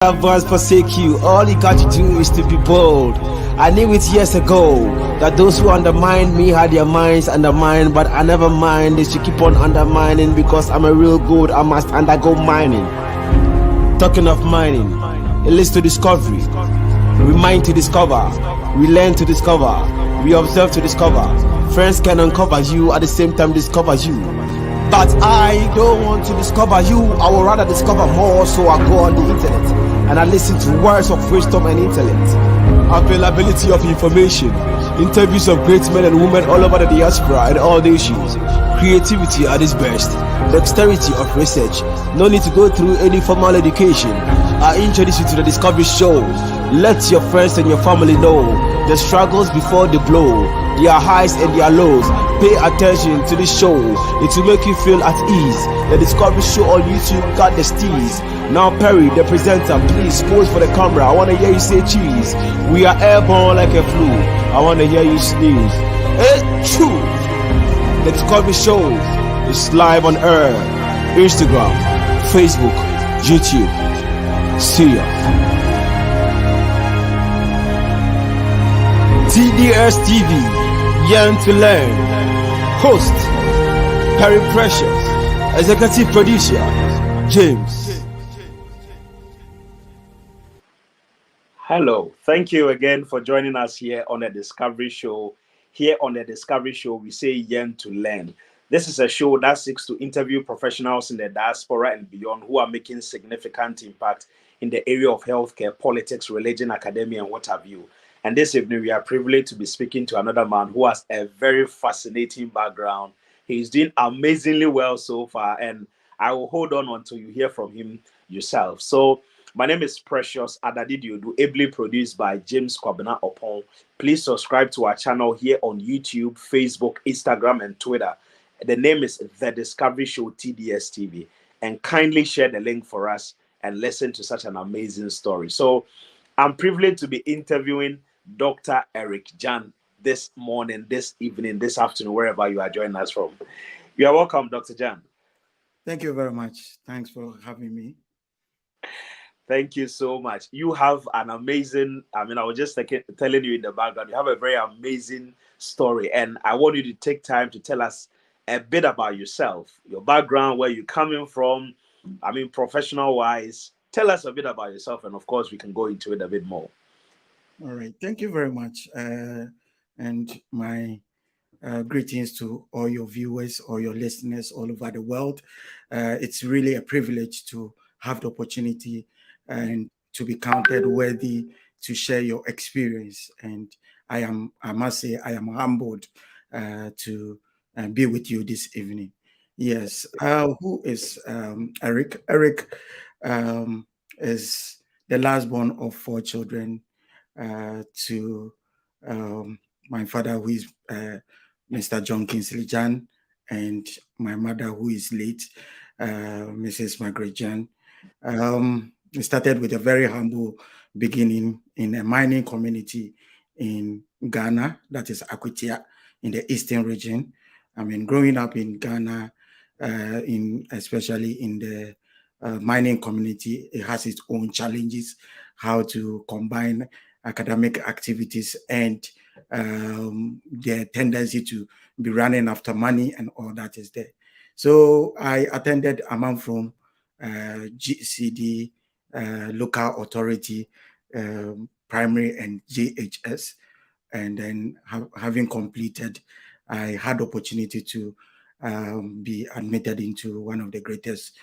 Advance forsake you. All you got to do is to be bold. I knew it years ago that those who undermine me had their minds undermined, but I never mind. They should keep on undermining because I'm a real good. I must undergo mining. Talking of mining, it leads to discovery. We mine to discover. We learn to discover. We observe to discover. Friends can uncover you at the same time discover you. But I don't want to discover you. I would rather discover more, so I go on the internet and I listen to words of wisdom and intellect. Availability of information, interviews of great men and women all over the diaspora and all nations. Creativity at its best, dexterity of research. No need to go through any formal education. I introduce you to the Discovery Show. Let your friends and your family know the struggles before the blow, their highs and their lows. Pay attention to this show. It will make you feel at ease. The Discovery Show on YouTube got the steez. Now Perry, the presenter, please pose for the camera. I want to hear you say cheese. We are airborne like a flu. I want to hear you sneeze. It's true. The Discovery Show is live on air, Instagram, Facebook, YouTube. See ya. TDS TV, Gyan to Learn. Host, Perry Precious. Executive Producer, James. Hello, thank you again for joining us here on the Discovery Show. Here on the Discovery Show, we say Gyan to Learn. This is a show that seeks to interview professionals in the diaspora and beyond who are making significant impact in the area of healthcare, politics, religion, academia, and what have you. And this evening, we are privileged to be speaking to another man who has a very fascinating background. He's doing amazingly well so far, and I will hold on until you hear from him yourself. So, my name is Precious Adadidiodu, ably produced by James Kwabena Opon. Please subscribe to our channel here on YouTube, Facebook, Instagram, and Twitter. The name is The Discovery Show TDS TV. And kindly share the link for us and listen to such an amazing story. So, I'm privileged to be interviewing Dr. Eric Gyan this morning, this evening, this afternoon, wherever you are joining us from. You are welcome, Dr. Gyan. Thank you very much. Thanks for having me. Thank you so much. You have an amazing, I was just telling you in the background, you have a very amazing story. And I want you to take time to tell us a bit about yourself, your background, where you're coming from, professional-wise. Tell us a bit about yourself, and of course, we can go into it a bit more. All right. Thank you very much. And my greetings to all your viewers, all your listeners all over the world. It's really a privilege to have the opportunity and to be counted worthy to share your experience. And I must say, I am humbled to be with you this evening. Yes. Who is Eric? Eric is the last born of 4 children to my father, who is Mr. John Kingsley Gyan, and my mother, who is late, Mrs. Margaret Gyan. It started with a very humble beginning in a mining community in Ghana, that is Akutia, in the eastern region. Growing up in Ghana, especially in the mining community, it has its own challenges, how to combine academic activities and the tendency to be running after money and all that is there. So I attended Amanfrom GCD local authority primary and JHS, and then having completed, I had opportunity to be admitted into one of the greatest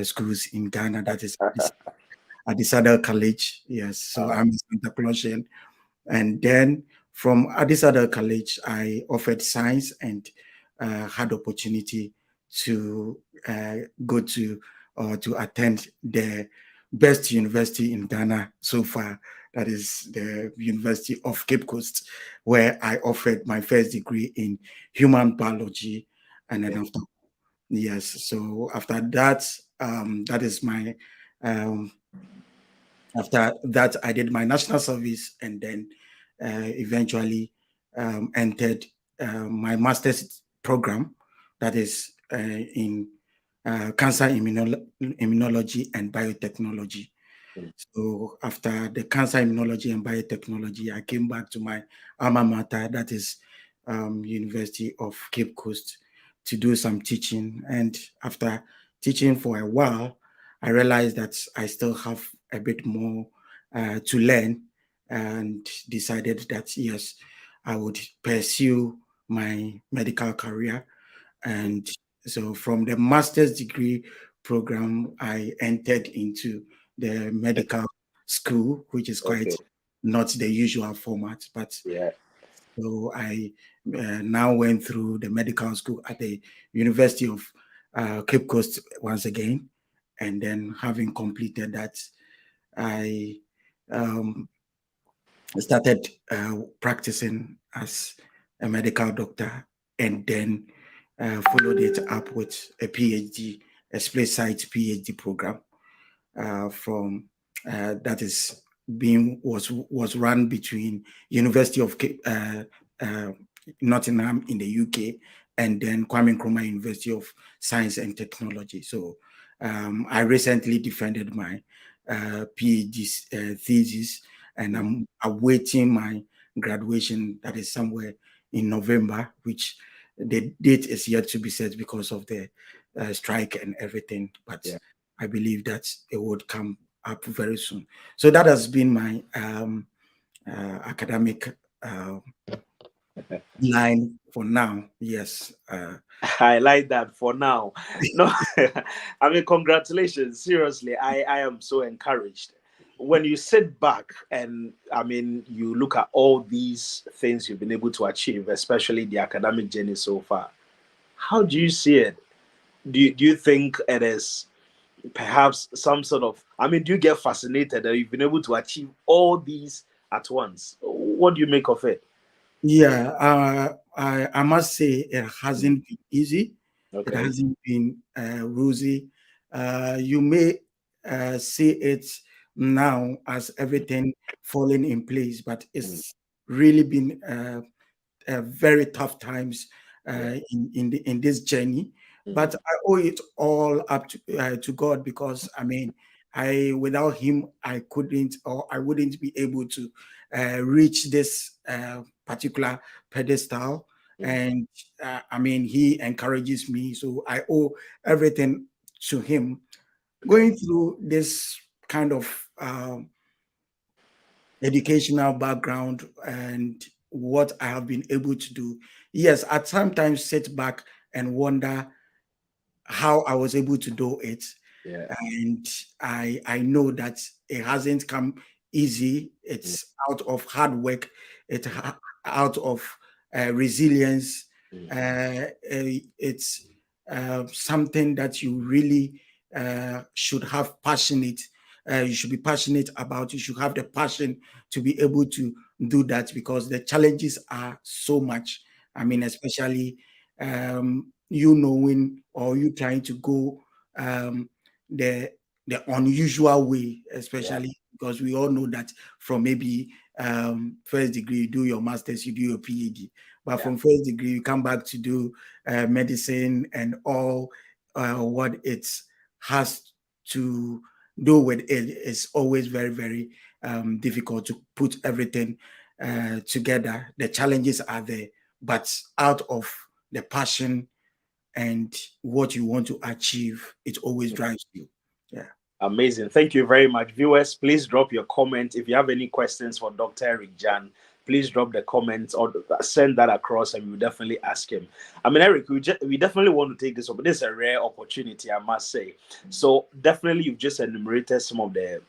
schools in Ghana, that is Adisada College. Yes, so I'm a Santa Clausian. And then from Adisada College, I offered science and had opportunity to go to attend the best university in Ghana so far, that is the University of Cape Coast, where I offered my first degree in human biology. And then after that, that is my after that, I did my national service, and then eventually entered my master's program, that is in cancer immunology and biotechnology. So after the cancer immunology and biotechnology, I came back to my alma mater, that is University of Cape Coast, to do some teaching. And after teaching for a while, I realized that I still have a bit more to learn, and decided that, yes, I would pursue my medical career. And so from the master's degree program, I entered into the medical school, which is quite Okay. not the usual format. But Yeah. so I now went through the medical school at the University of Cape Coast once again. And then having completed that, I um, started practicing as a medical doctor, and then followed it up with a PhD, a split site PhD program from that is being was run between University of uh, Nottingham in the UK and then Kwame Nkrumah University of Science and Technology. So I recently defended my PhD thesis, and I'm awaiting my graduation. That is somewhere in November, which the date is yet to be set because of the strike and everything. But Yeah. I believe that it would come up very soon. So that has been my academic line for now. Yes. I like that for now. No, I mean, congratulations. Seriously, I am so encouraged. When you sit back and, I mean, you look at all these things you've been able to achieve, especially the academic journey so far, how do you see it? Do you think it is perhaps some sort of, I mean, do you get fascinated that you've been able to achieve all these at once? What do you make of it? Yeah, I must say it hasn't been easy. It Okay. hasn't been rosy. You may see it now as everything falling in place, but Mm, it's really been very tough times yeah. in this journey. But I owe it all up to God, because I mean, I without Him I couldn't, or I wouldn't be able to reach this particular pedestal. Mm, And I mean, He encourages me, so I owe everything to Him. okay. Going through this kind of educational background and what I have been able to do, yes, I sometimes sit back and wonder how I was able to do it. Yeah. And I know that it hasn't come easy. Mm, It's out of hard work. Out of resilience. mm, It's something that you really should have passionate. You should be passionate about. You should have the passion to be able to do that, because the challenges are so much. I mean, especially you knowing, or you trying to go the unusual way, yeah. especially because we all know that from maybe first degree, you do your master's, you do your PhD, but Yeah. from first degree, you come back to do medicine and all what it has to do with it is always very, very difficult to put everything together. The challenges are there, but out of the passion and what you want to achieve, it always drives you. Yeah. Amazing. Thank you very much. Viewers, please drop your comment. If you have any questions for Dr. Eric Gyan, please drop the comments or send that across and we'll definitely ask him. I mean, Eric, we definitely want to take this up. This is a rare opportunity, I must say. So definitely you've just enumerated some of the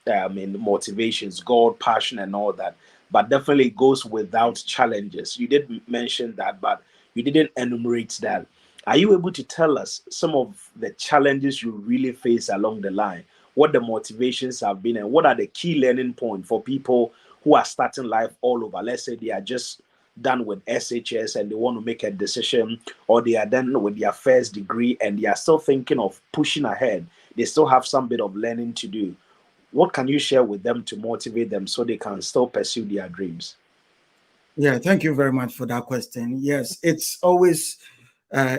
motivations, God, passion and all that. But definitely it goes without challenges. You did mention that, but you didn't enumerate that. Are you able to tell us some of the challenges you really face along the line? What the motivations have been, and what are the key learning points for people who are starting life all over? Let's say they are just done with SHS and they want to make a decision, or they are done with their first degree and they are still thinking of pushing ahead. They still have some bit of learning to do. What can you share with them to motivate them so they can still pursue their dreams? Yeah, thank you very much for that question. Yes, it's always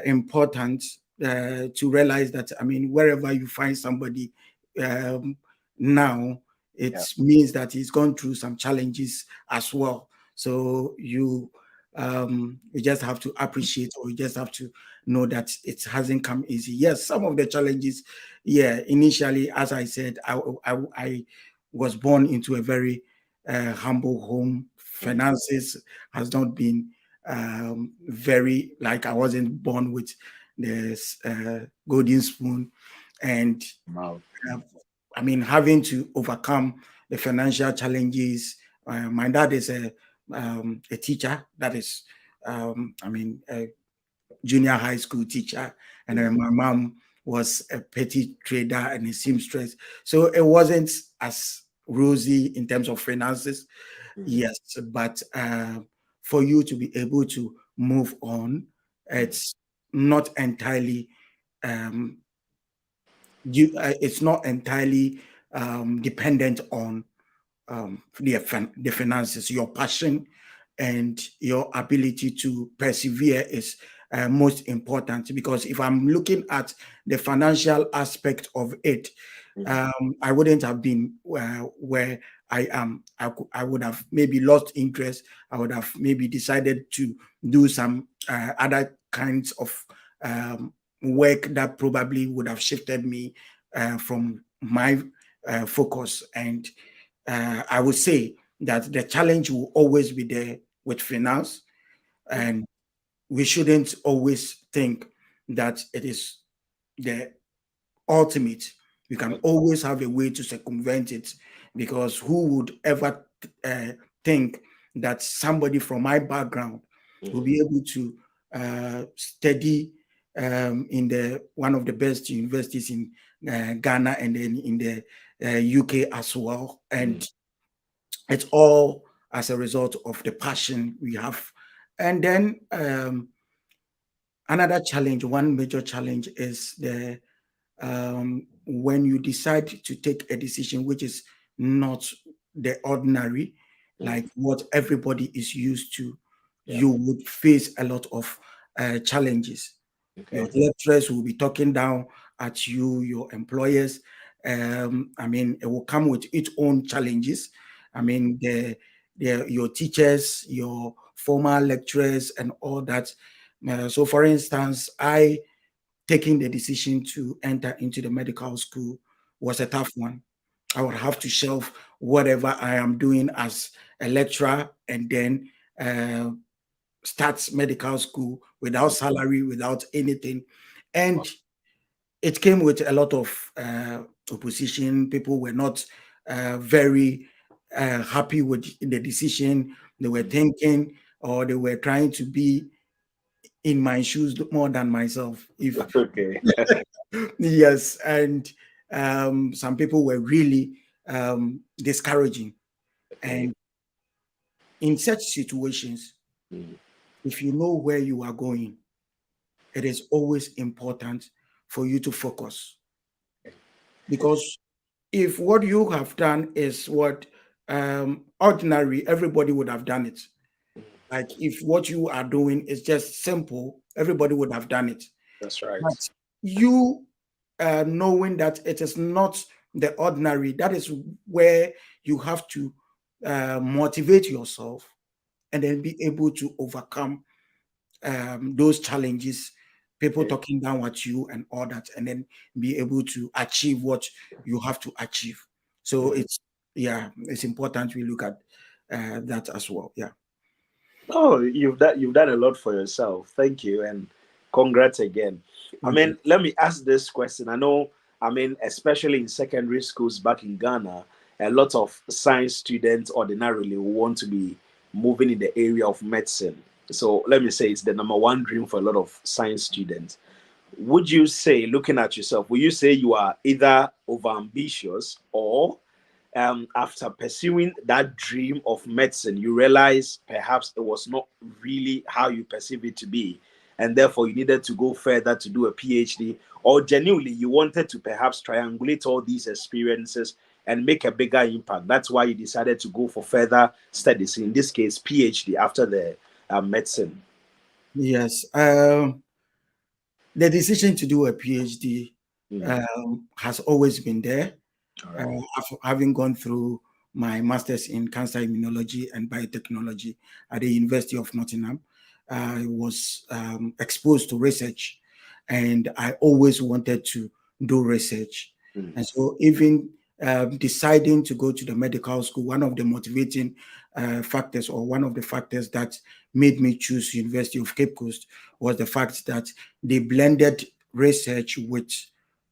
important to realize that, I mean, wherever you find somebody um, now, it means that he's gone through some challenges as well. So you just have to appreciate, or you just have to know that it hasn't come easy. Yes, some of the challenges, initially, as I said, I was born into a very humble home. Finances has not been very, like, I wasn't born with this golden spoon, and Wow. I mean, having to overcome the financial challenges. My dad is a teacher, that is, a junior high school teacher, and then my mom was a petty trader and a seamstress. So it wasn't as rosy in terms of finances, yes, but for you to be able to move on, it's not entirely it's not entirely dependent on the finances. Your passion and your ability to persevere is most important, because if I'm looking at the financial aspect of it, I wouldn't have been where I am. I would have maybe lost interest. I would have maybe decided to do some other kinds of work that probably would have shifted me from my focus. And I would say that the challenge will always be there with finance, and we shouldn't always think that it is the ultimate. We can always have a way to circumvent it, because who would ever think that somebody from my background will be able to study in the one of the best universities in Ghana, and then in the UK as well, and it's all as a result of the passion we have. And then another challenge, one major challenge, is the when you decide to take a decision which is not the ordinary, like what everybody is used to, you would face a lot of challenges. Your lecturers will be talking down at you, your employers. It will come with its own challenges. Your teachers, your former lecturers, and all that. So, for instance, taking the decision to enter into the medical school was a tough one. I would have to shelve whatever I am doing as a lecturer, and then start medical school without salary, without anything. And it came with a lot of opposition. People were not very happy with the decision. They were thinking, or they were trying to be in my shoes more than myself. Yes, and some people were really discouraging. And in such situations, if you know where you are going, it is always important for you to focus. Because if what you have done is what ordinary, everybody would have done it. Like if what you are doing is just simple, everybody would have done it. That's right. But you knowing that it is not the ordinary, that is where you have to motivate yourself, and then be able to overcome those challenges, people talking down at you and all that, and then be able to achieve what you have to achieve. So it's important we look at that as well. Yeah. Oh, you've done a lot for yourself. Thank you, and congrats again. Let me ask this question. I know, especially in secondary schools back in Ghana, a lot of science students ordinarily want to be moving in the area of medicine. So let me say it's the number one dream for a lot of science students. Would you say, looking at yourself, will you say you are either overambitious, or after pursuing that dream of medicine, you realize perhaps it was not really how you perceive it to be, and therefore you needed to go further to do a PhD, or genuinely you wanted to perhaps triangulate all these experiences and make a bigger impact? That's why you decided to go for further studies, in this case, PhD after the medicine. Yes. The decision to do a PhD has always been there. uh, after having gone through my master's in cancer immunology and biotechnology at the University of Nottingham. I was exposed to research, and I always wanted to do research. And so, even deciding to go to the medical school, one of the motivating factors, or one of the factors that made me choose University of Cape Coast, was the fact that they blended research with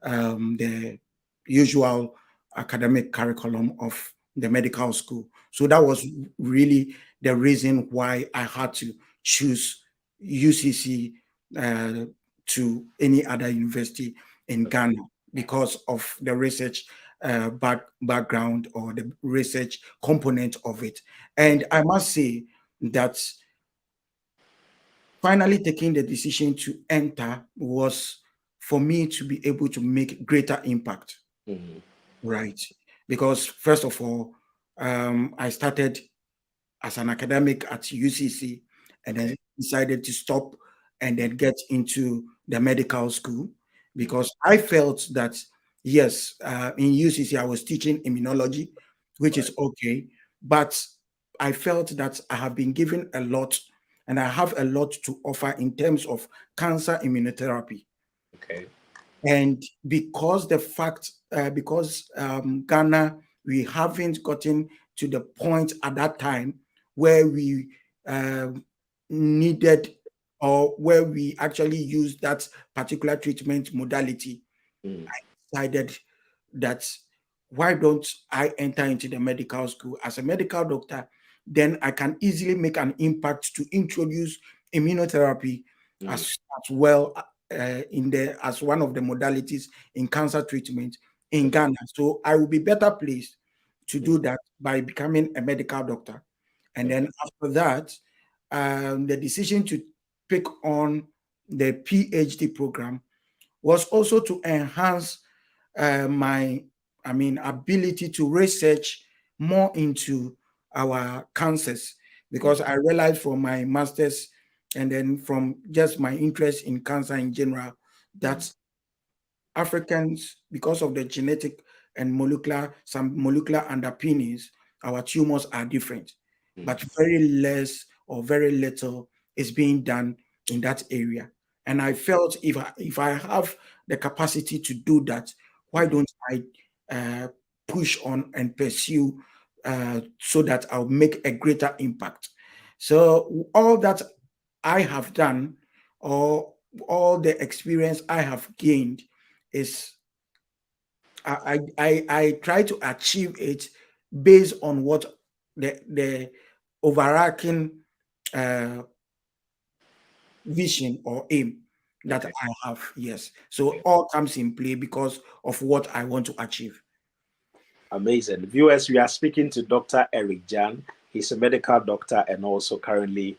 the usual academic curriculum of the medical school. So that was really the reason why I had to choose UCC to any other university in Ghana, because of the research background, or the research component of it. And I must say that finally taking the decision to enter was for me to be able to make greater impact. Right. Because first of all, I started as an academic at UCC, and then decided to stop and then get into the medical school, because I felt that, yes, in UCC I was teaching immunology, which is okay, but I felt that I have been given a lot, and I have a lot to offer in terms of cancer immunotherapy. Okay. And because Ghana, we haven't gotten to the point at that time where we needed, or where we actually used that particular treatment modality, decided that, why don't I enter into the medical school as a medical doctor? Then I can easily make an impact to introduce immunotherapy as well, in the as one of the modalities in cancer treatment in Ghana. So I will be better placed to do that by becoming a medical doctor. And then after that, the decision to pick on the PhD program was also to enhance my, ability to research more into our cancers, because I realized from my master's, and then from just my interest in cancer in general, that Africans, because of the genetic and some molecular underpinnings, our tumors are different, but very less or very little is being done in that area. And I felt, if I have the capacity to do that, why don't I push on and pursue, so that I'll make a greater impact? So all that I have done, or all the experience I have gained, is I try to achieve it based on what the overarching uh, vision or aim that I have. Yes, so all comes in play because of what I want to achieve. Amazing. Viewers, we are speaking to Dr. Eric Gyan. He's a medical doctor, and also currently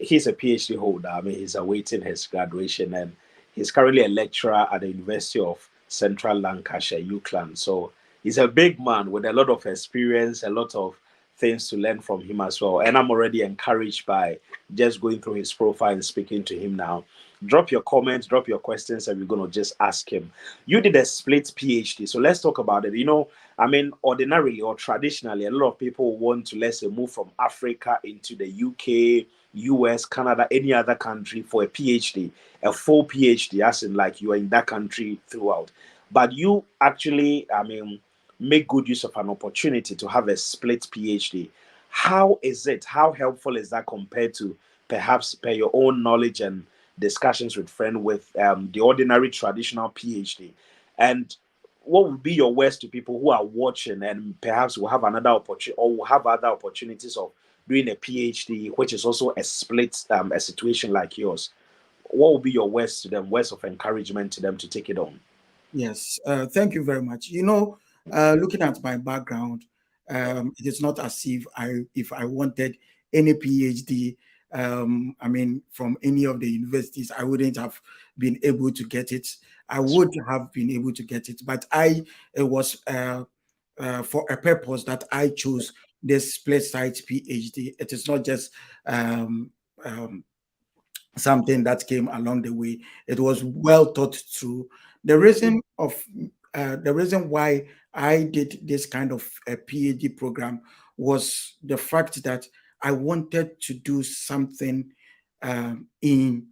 he's a PhD holder. I mean, he's awaiting his graduation, and he's currently a lecturer at the University of Central Lancashire, UCLan. So he's a big man with a lot of experience, a lot of things to learn from him as well. And I'm already encouraged by just going through his profile and speaking to him now. Drop your comments, drop your questions, and we're going to just ask him. You did a split PhD, so let's talk about it. You know, I mean, ordinarily or traditionally, a lot of people want to, let's say, move from Africa into the UK, US, Canada, any other country for a PhD, a full PhD, as in like you are in that country throughout. But you actually, I mean, make good use of an opportunity to have a split PhD. How is it? How helpful is that compared to perhaps per your own knowledge and discussions with friends with the ordinary traditional PhD? And what would be your words to people who are watching and perhaps will have another opportunity or will have other opportunities of doing a PhD, which is also a split a situation like yours? What would be your words to them, words of encouragement to them to take it on? Yes, thank you very much. Looking at my background, it is not as if I wanted any PhD, from any of the universities, I wouldn't have been able to get it. I would have been able to get it, but it was for a purpose that I chose this split site PhD. It is not just um, um, something that came along the way. It was well thought through. The reason of the reason why I did this kind of a PhD program was the fact that I wanted to do something in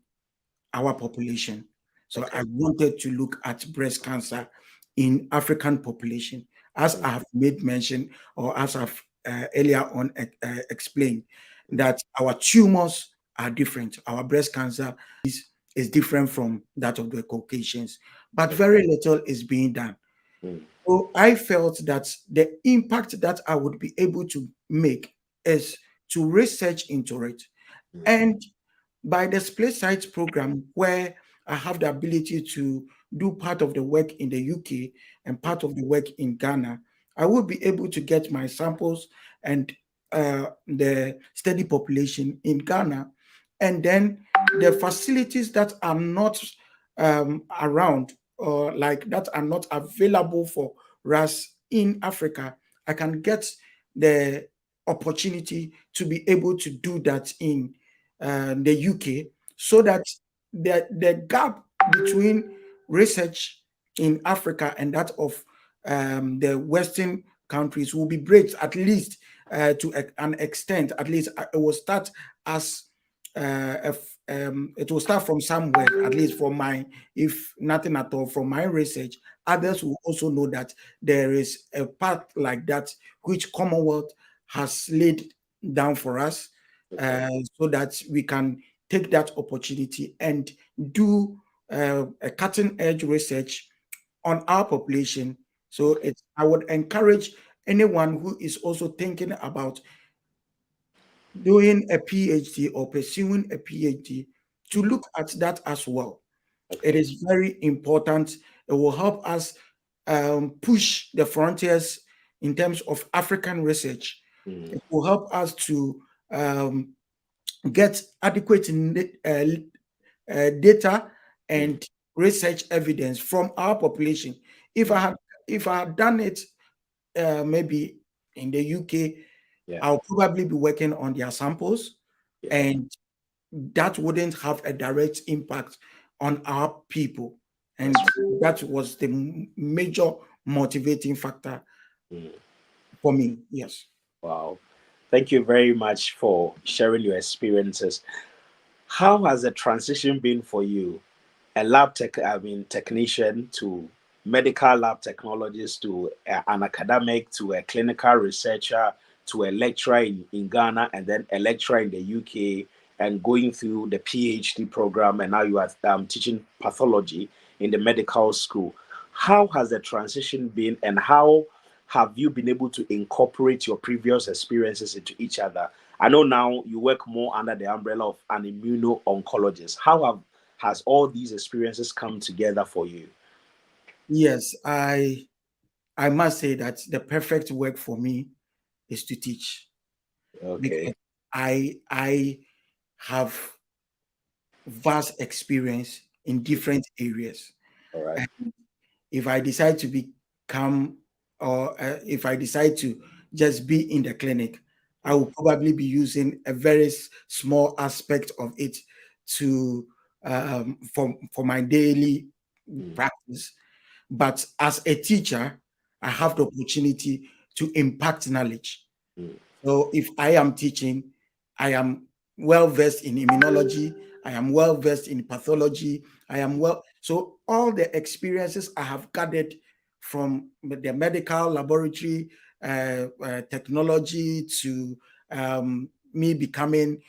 our population. So Okay. I wanted to look at breast cancer in African population, as I have made mention, or as I've earlier on explained, that our tumors are different. Our breast cancer is different from that of the Caucasians, but very little is being done. Mm. So I felt that the impact that I would be able to make is to research into it. And by the split sites program, where I have the ability to do part of the work in the UK and part of the work in Ghana, I will be able to get my samples and the study population in Ghana, and then the facilities that are not around, or like that are not available for us in Africa, I can get the opportunity to be able to do that in the UK, so that the gap between research in Africa and that of the Western countries will be bridged, at least to an extent. At least it will start as it will start from somewhere, at least from my, if nothing at all, from my research. Others will also know that there is a path like that which Commonwealth has laid down for us, so that we can take that opportunity and do a cutting edge research on our population. So I would encourage anyone who is also thinking about doing a PhD or pursuing a PhD to look at that as well. It Okay. is very important. It will help us push the frontiers in terms of African research. It will help us to get adequate data and research evidence from our population. If I had done it maybe in the UK, Yeah. I'll probably be working on their samples, Yeah. and that wouldn't have a direct impact on our people. And That's that was the major motivating factor mm. for me. Yes. Wow. Thank you very much for sharing your experiences. How has the transition been for you? A technician to medical lab technologist to an academic to a clinical researcher to a lecturer in Ghana and then a lecturer in the UK and going through the PhD program, and now you are teaching pathology in the medical school. How has the transition been, and how have you been able to incorporate your previous experiences into each other? I know now you work more under the umbrella of an immuno-oncologist. Has all these experiences come together for you? Yes, I must say that the perfect work for me is to teach, because Okay. I have vast experience in different areas. All right. If I decide to become, or if I decide to just be in the clinic, I will probably be using a very small aspect of it to for my daily practice. But as a teacher, I have the opportunity to impact knowledge. So if I am teaching, I am well versed in immunology, I am well versed in pathology, so all the experiences I have gathered from the medical laboratory, technology, to me becoming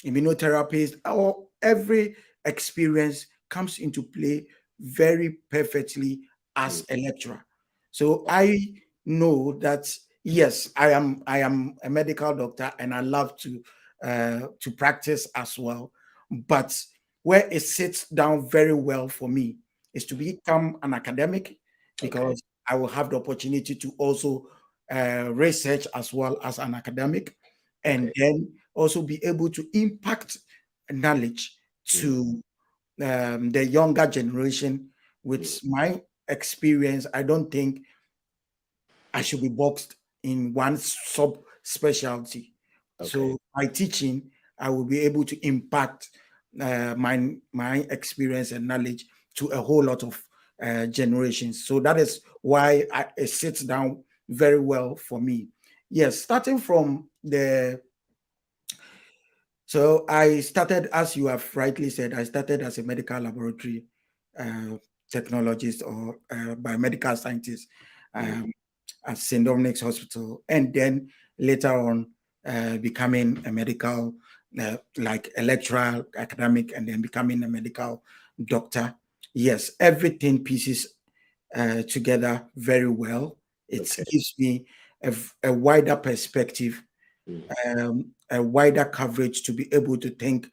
immunotherapist, or every experience comes into play very perfectly as a lecturer. So I know that yes, I am a medical doctor, and I love to practice as well. But where it sits down very well for me is to become an academic, Okay. because I will have the opportunity to also research as well as an academic, and Okay. then also be able to impact knowledge to the younger generation. With my experience, I don't think I should be boxed in one sub specialty. Okay. So by teaching, I will be able to impact my experience and knowledge to a whole lot of generations. So that is why it sits down very well for me. Yes, starting from so I started, as you have rightly said, I started as a medical laboratory uh, technologist or biomedical scientist at St. Dominic's Hospital, and then later on becoming a medical, like a lecturer, academic, and then becoming a medical doctor. Yes, everything pieces together very well. It gives me a wider perspective, a wider coverage to be able to think.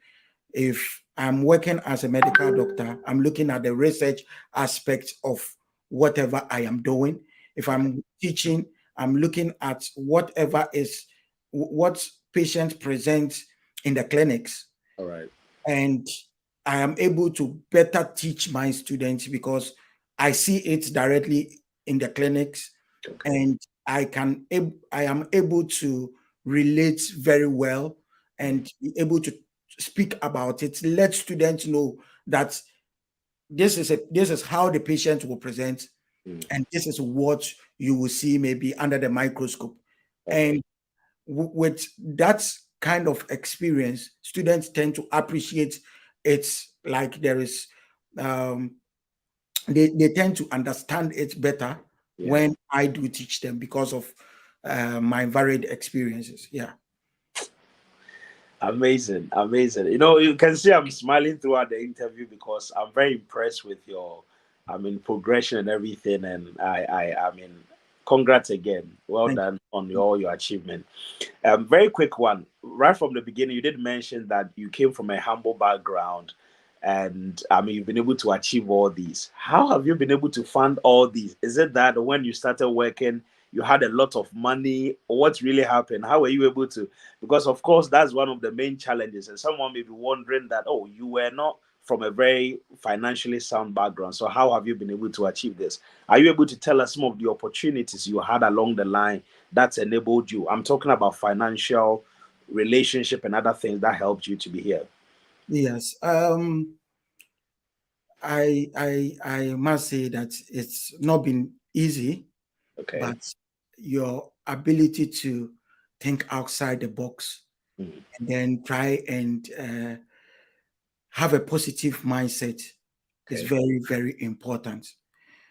If I'm working as a medical doctor, I'm looking at the research aspect of whatever I am doing. If I'm teaching, I'm looking at whatever is what patients present in the clinics. All right. And I am able to better teach my students because I see it directly in the clinics, and I am able to relate very well and be able to speak about it. Let students know that this is how the patient will present, and this is what you will see maybe under the microscope. And with that kind of experience, students tend to appreciate it. Like there is they tend to understand it better when I do teach them because of my varied experiences. Yeah. Amazing, amazing. You know, you can see I'm smiling throughout the interview because I'm very impressed with your, progression and everything. And I mean, congrats again. Well Thank done on your achievement. Very quick one. Right from the beginning, you did mention that you came from a humble background, and you've been able to achieve all these. How have you been able to fund all these? Is it that when you started working, you had a lot of money, or what really happened? How were you able to? Because of course, that's one of the main challenges, and someone may be wondering that, oh, you were not from a very financially sound background. So how have you been able to achieve this? Are you able to tell us some of the opportunities you had along the line that's enabled you? I'm talking about financial, relationship, and other things that helped you to be here. Yes. I must say that it's not been easy, Okay. but your ability to think outside the box and then try and have a positive mindset is very, very important.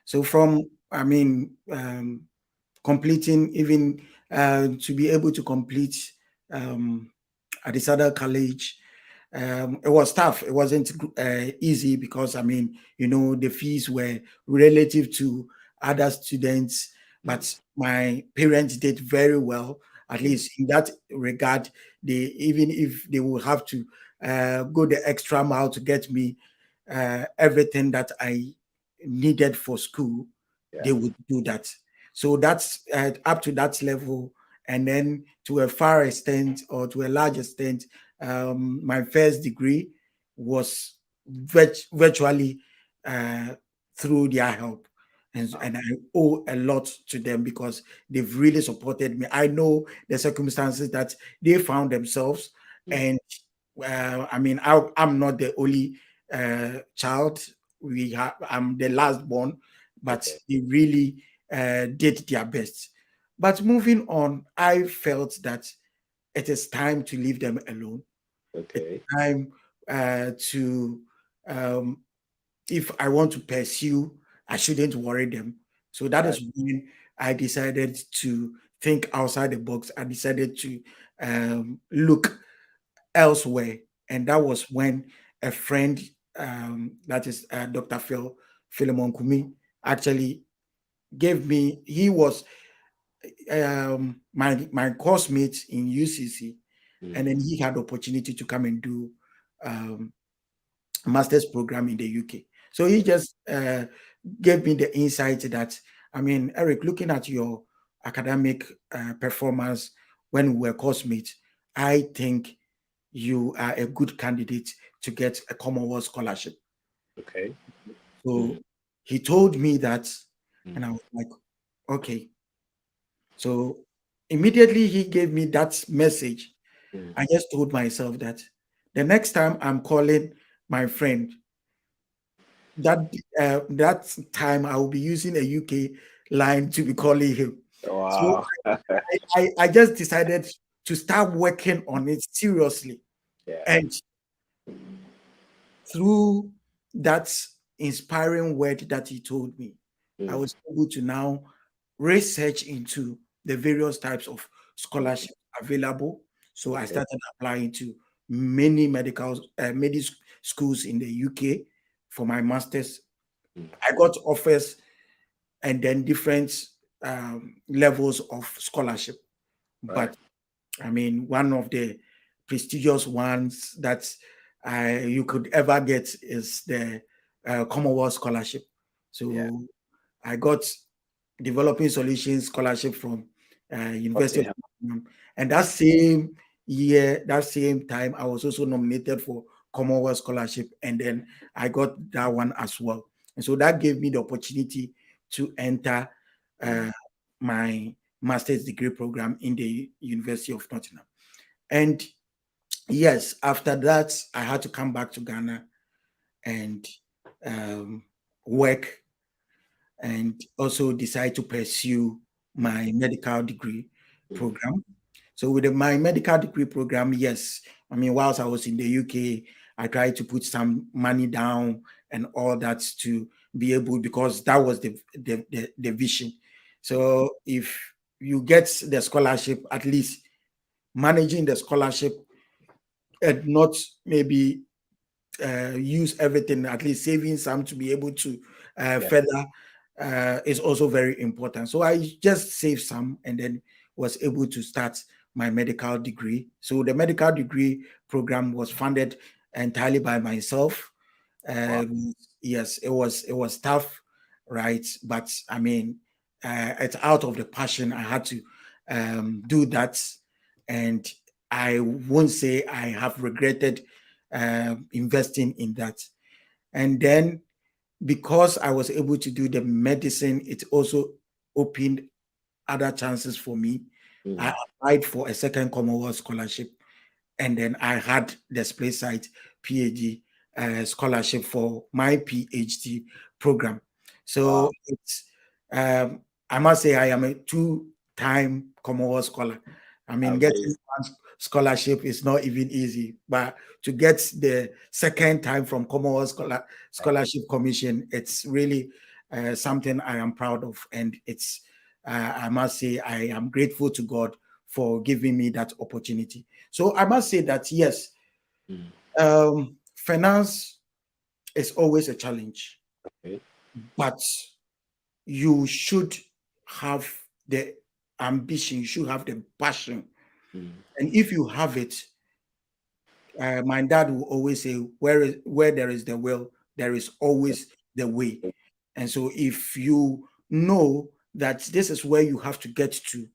So from, completing even to be able to complete at this other college, it was tough. It wasn't easy because, the fees were relative to other students, but my parents did very well, at least in that regard. Even if they will have to go the extra mile to get me everything that I needed for school, they would do that. So that's up to that level. And then to a far extent or to a large extent, my first degree was virtually through their help. And I owe a lot to them because they've really supported me. I know the circumstances that they found themselves. And I'm not the only child. I'm the last born, but they really did their best. But moving on, I felt that it is time to leave them alone. Okay. It's time to, if I want to pursue, I shouldn't worry them. So that is when I decided to think outside the box. I decided to look elsewhere. And that was when a friend, that is Dr. Philemon Kumi, actually gave me, he was my course mate in UCC, and then he had the opportunity to come and do master's program in the UK. So he just gave me the insight that, Eric, looking at your academic performance when we were course mates, I think you are a good candidate to get a Commonwealth scholarship. Okay. So he told me that, and I was like, okay. So immediately he gave me that message. I just told myself that the next time I'm calling my friend, that time I will be using a UK line to be calling him. So Wow. I just decided to start working on it seriously. Yeah. And through that inspiring word that he told me, I was able to now research into the various types of scholarship available. So I Okay. started applying to many medical schools in the UK for my master's. I got offers and then different levels of scholarship. Right. But I mean, one of the prestigious ones that you could ever get is the Commonwealth Scholarship. Yeah. So I got Developing Solutions Scholarship from University of Okay. Nottingham. And that same year, that same time, I was also nominated for Commonwealth Scholarship. And then I got that one as well. And so that gave me the opportunity to enter my master's degree program in the University of Nottingham. And yes, after that, I had to come back to Ghana and work and also decide to pursue my medical degree program. So with my medical degree program, yes, I mean, whilst I was in the UK, I tried to put some money down and all that to be able, because that was the vision. So if you get the scholarship, at least managing the scholarship and not maybe use everything, at least saving some to be able to Yeah. further is also very important. So I just saved some and then was able to start my medical degree. So the medical degree program was funded entirely by myself. Wow. Yes, it was tough, right? But I mean, it's out of the passion. I had to do that, and I won't say I have regretted investing in that. And then because I was able to do the medicine, it also opened other chances for me. I applied for a second Commonwealth scholarship, and then I had the Display Site PhD scholarship for my PhD program. Wow. So it's I must say I am a two-time Commonwealth scholar. I mean, getting Amazing. one scholarship is not even easy, but to get the second time from Commonwealth Scholarship Commission, it's really something I am proud of, and it's I must say I am grateful to God for giving me that opportunity. So I must say that yes, finance is always a challenge, Okay. but you should have the ambition, you should have the passion. And if you have it, my dad will always say, where there is the will, there is always the way. And so if you know that this is where you have to get to,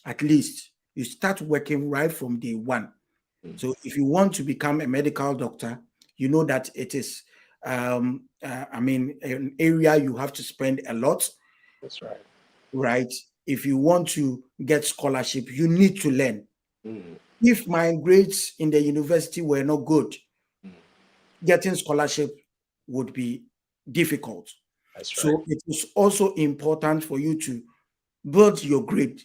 at least you start working right from day one. So if you want to become a medical doctor, you know that it is, I mean, an area you have to spend a lot, That's right. right? If you want to get scholarship, you need to learn. Mm. If my grades in the university were not good, getting scholarship would be difficult. That's right. So it is also important for you to build your grade.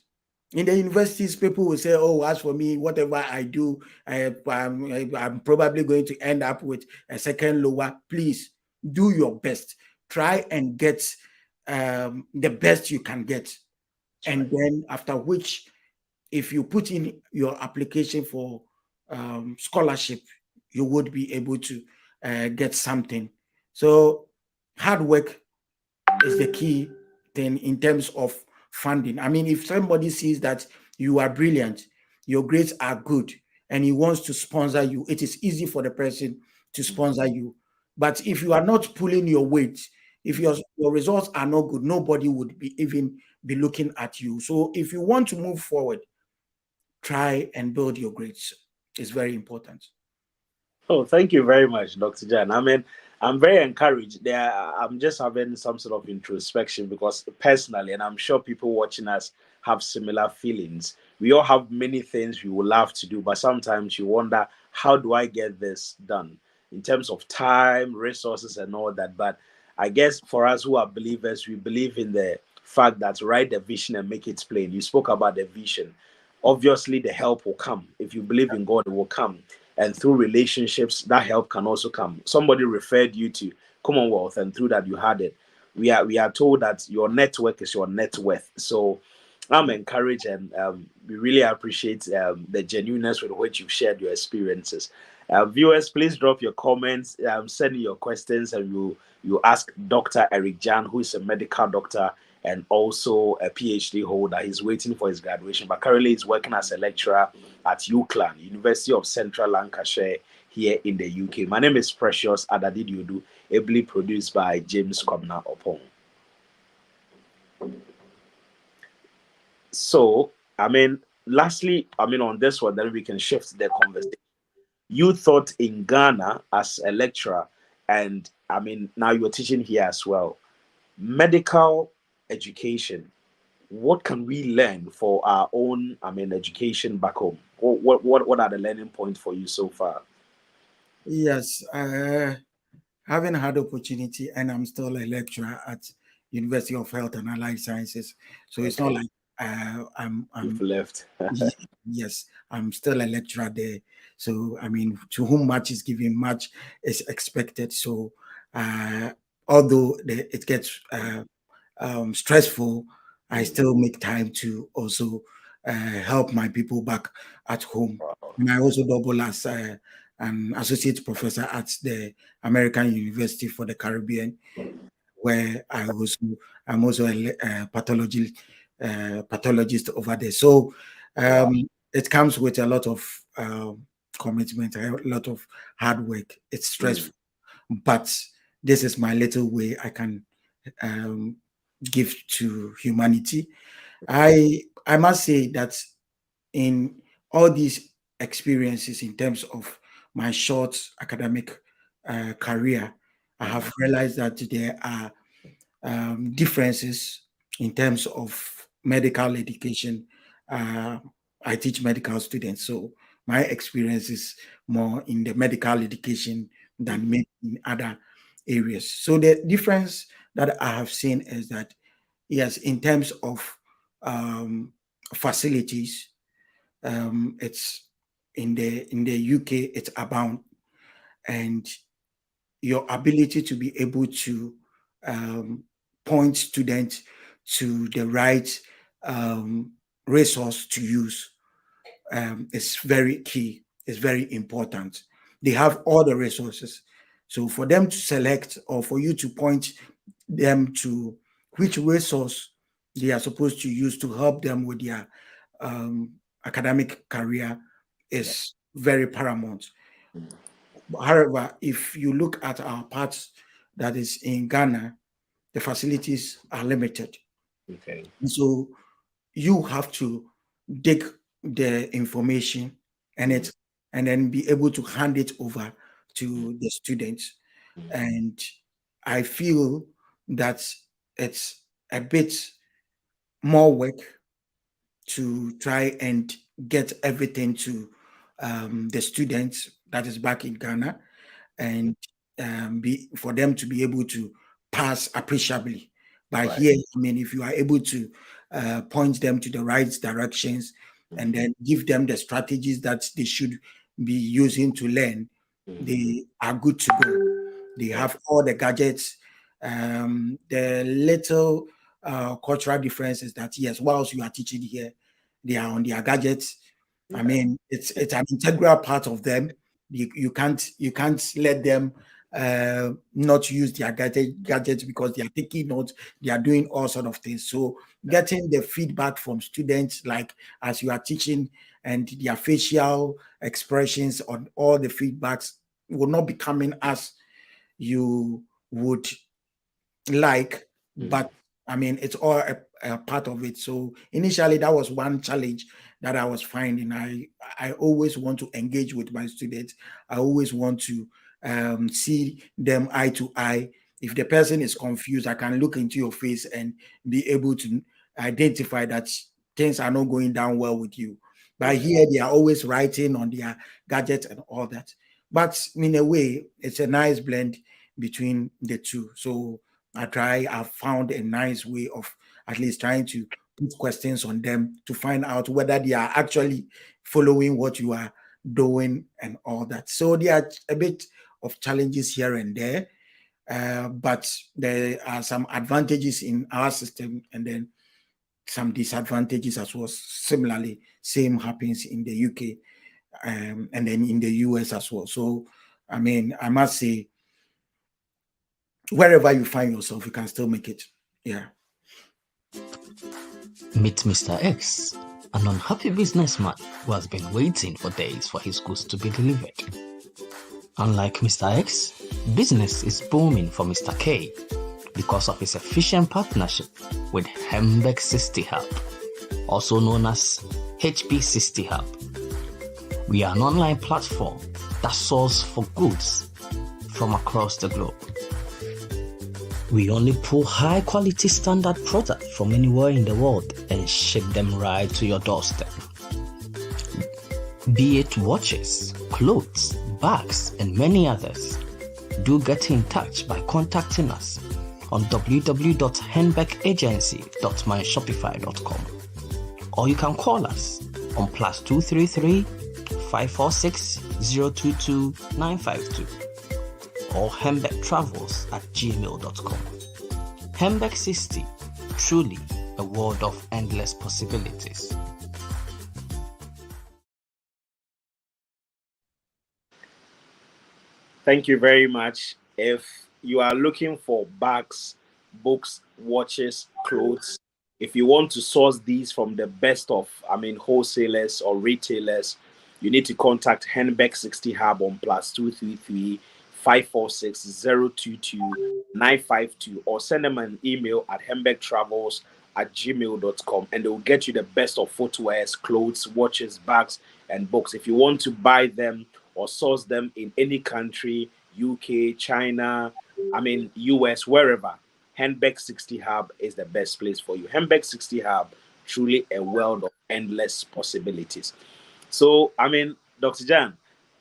In the universities, people will say, "Oh, as for me, whatever I do, I'm probably going to end up with a second lower." Please do your best. Try and get the best you can get, That's and right. then after which, if you put in your application for scholarship, you would be able to get something. So hard work is the key thing in terms of funding. I mean, if somebody sees that you are brilliant, your grades are good, and he wants to sponsor you, it is easy for the person to sponsor you. But if you are not pulling your weight, if your results are not good, nobody would be even be looking at you. So if you want to move forward, try and build your grades. It's very important. Oh, thank you very much, Dr. Jan. I mean, I'm very encouraged. There, I'm just having some sort of introspection because personally, and I'm sure people watching us have similar feelings. We all have many things we would love to do, but sometimes you wonder, how do I get this done in terms of time, resources, and all that? But I guess for us who are believers, we believe in the fact that write the vision and make it plain. You spoke about the vision. Obviously, the help will come. If you believe in God, it will come. And through relationships, that help can also come. Somebody referred you to Commonwealth, and through that, you had it. We are told that your network is your net worth. So I'm encouraged, and we really appreciate the genuineness with which you've shared your experiences. Viewers, please drop your comments, send in your questions, and you ask Dr. Eric Gyan, who is a medical doctor and also a PhD holder. He's waiting for his graduation, but currently he's working as a lecturer at UCLan, University of Central Lancashire, here in the UK. My name is Precious Adadidiudu, ably produced by James Kwabena Opong. So, lastly, on this one, then we can shift the conversation. You taught in Ghana as a lecturer, and now you're teaching here as well. Medical education, what can we learn for our own education back home? What are the learning points for you so far? Yes, having had the opportunity, and I'm still a lecturer at University of Health and Allied Sciences, so it's not like I'm You've left. yes, I'm still a lecturer there. So to whom much is given, much is expected. So although it gets stressful, I still make time to also help my people back at home. And I also double as an associate professor at the American University for the Caribbean, where I'm also a pathologist over there. So it comes with a lot of commitment, a lot of hard work. It's stressful, but this is my little way I can give to humanity. I must say that in all these experiences, in terms of my short academic career, I have realized that there are differences in terms of medical education. I teach medical students, so my experience is more in the medical education than maybe in other areas. So the difference that I have seen is that, yes, in terms of facilities, it's in the UK, it's abound, and your ability to be able to point students to the right resource to use is very key. It's very important. They have all the resources. So for them to select, or for you to point them to which resource they are supposed to use to help them with their academic career is very paramount. However, if you look at our parts that is in Ghana, the facilities are limited. Okay. And so you have to dig the information and then be able to hand it over to the students. And I feel that it's a bit more work to try and get everything to the students that is back in Ghana, and be for them to be able to pass appreciably. But Right. here, if you are able to point them to the right directions and then give them the strategies that they should be using to learn, they are good to go. They have all the gadgets. The little cultural difference is that, yes, whilst you are teaching here, they are on their gadgets. It's an integral part of them. You can't let them not use their gadgets because they are taking notes, they are doing all sort of things. So getting the feedback from students, like as you are teaching, and their facial expressions on all the feedbacks will not be coming as you would like, but it's all a part of it. So initially, that was one challenge that I was finding. I always want to engage with my students. I always want to see them eye to eye. If the person is confused, I can look into your face and be able to identify that things are not going down well with you. But here, they are always writing on their gadgets and all that. But in a way, it's a nice blend between the two. So I've found a nice way of at least trying to put questions on them to find out whether they are actually following what you are doing and all that. So there are a bit of challenges here and there, but there are some advantages in our system and then some disadvantages as well. Similarly, same happens in the UK and then in the US as well. So, I mean, I must say, wherever you find yourself, you can still make it. Yeah. Meet Mr. X, an unhappy businessman who has been waiting for days for his goods to be delivered. Unlike Mr. X, business is booming for Mr. K because of his efficient partnership with Hembeck 60 Hub, also known as HP 60 Hub. We are an online platform that sources for goods from across the globe. We only pull high quality standard products from anywhere in the world and ship them right to your doorstep. Be it watches, clothes, bags, and many others, do get in touch by contacting us on www.henbeckagency.myshopify.com, or you can call us on +233 546 022 952 or hembeckTravels@gmail.com. Hembeck 60, truly a world of endless possibilities. Thank you very much. If you are looking for bags, books, watches, clothes, if you want to source these from the best of, wholesalers or retailers, you need to contact Henbeck 60 Hub on +233 546 022 952 or send them an email at hembeckTravels@gmail.com and they will get you the best of footwears, clothes, watches, bags, and books. If you want to buy them or source them in any country, UK, China, US, wherever, Henbeck 60 Hub is the best place for you. Henbeck 60 Hub, truly a world of endless possibilities. So, Dr. Gyan,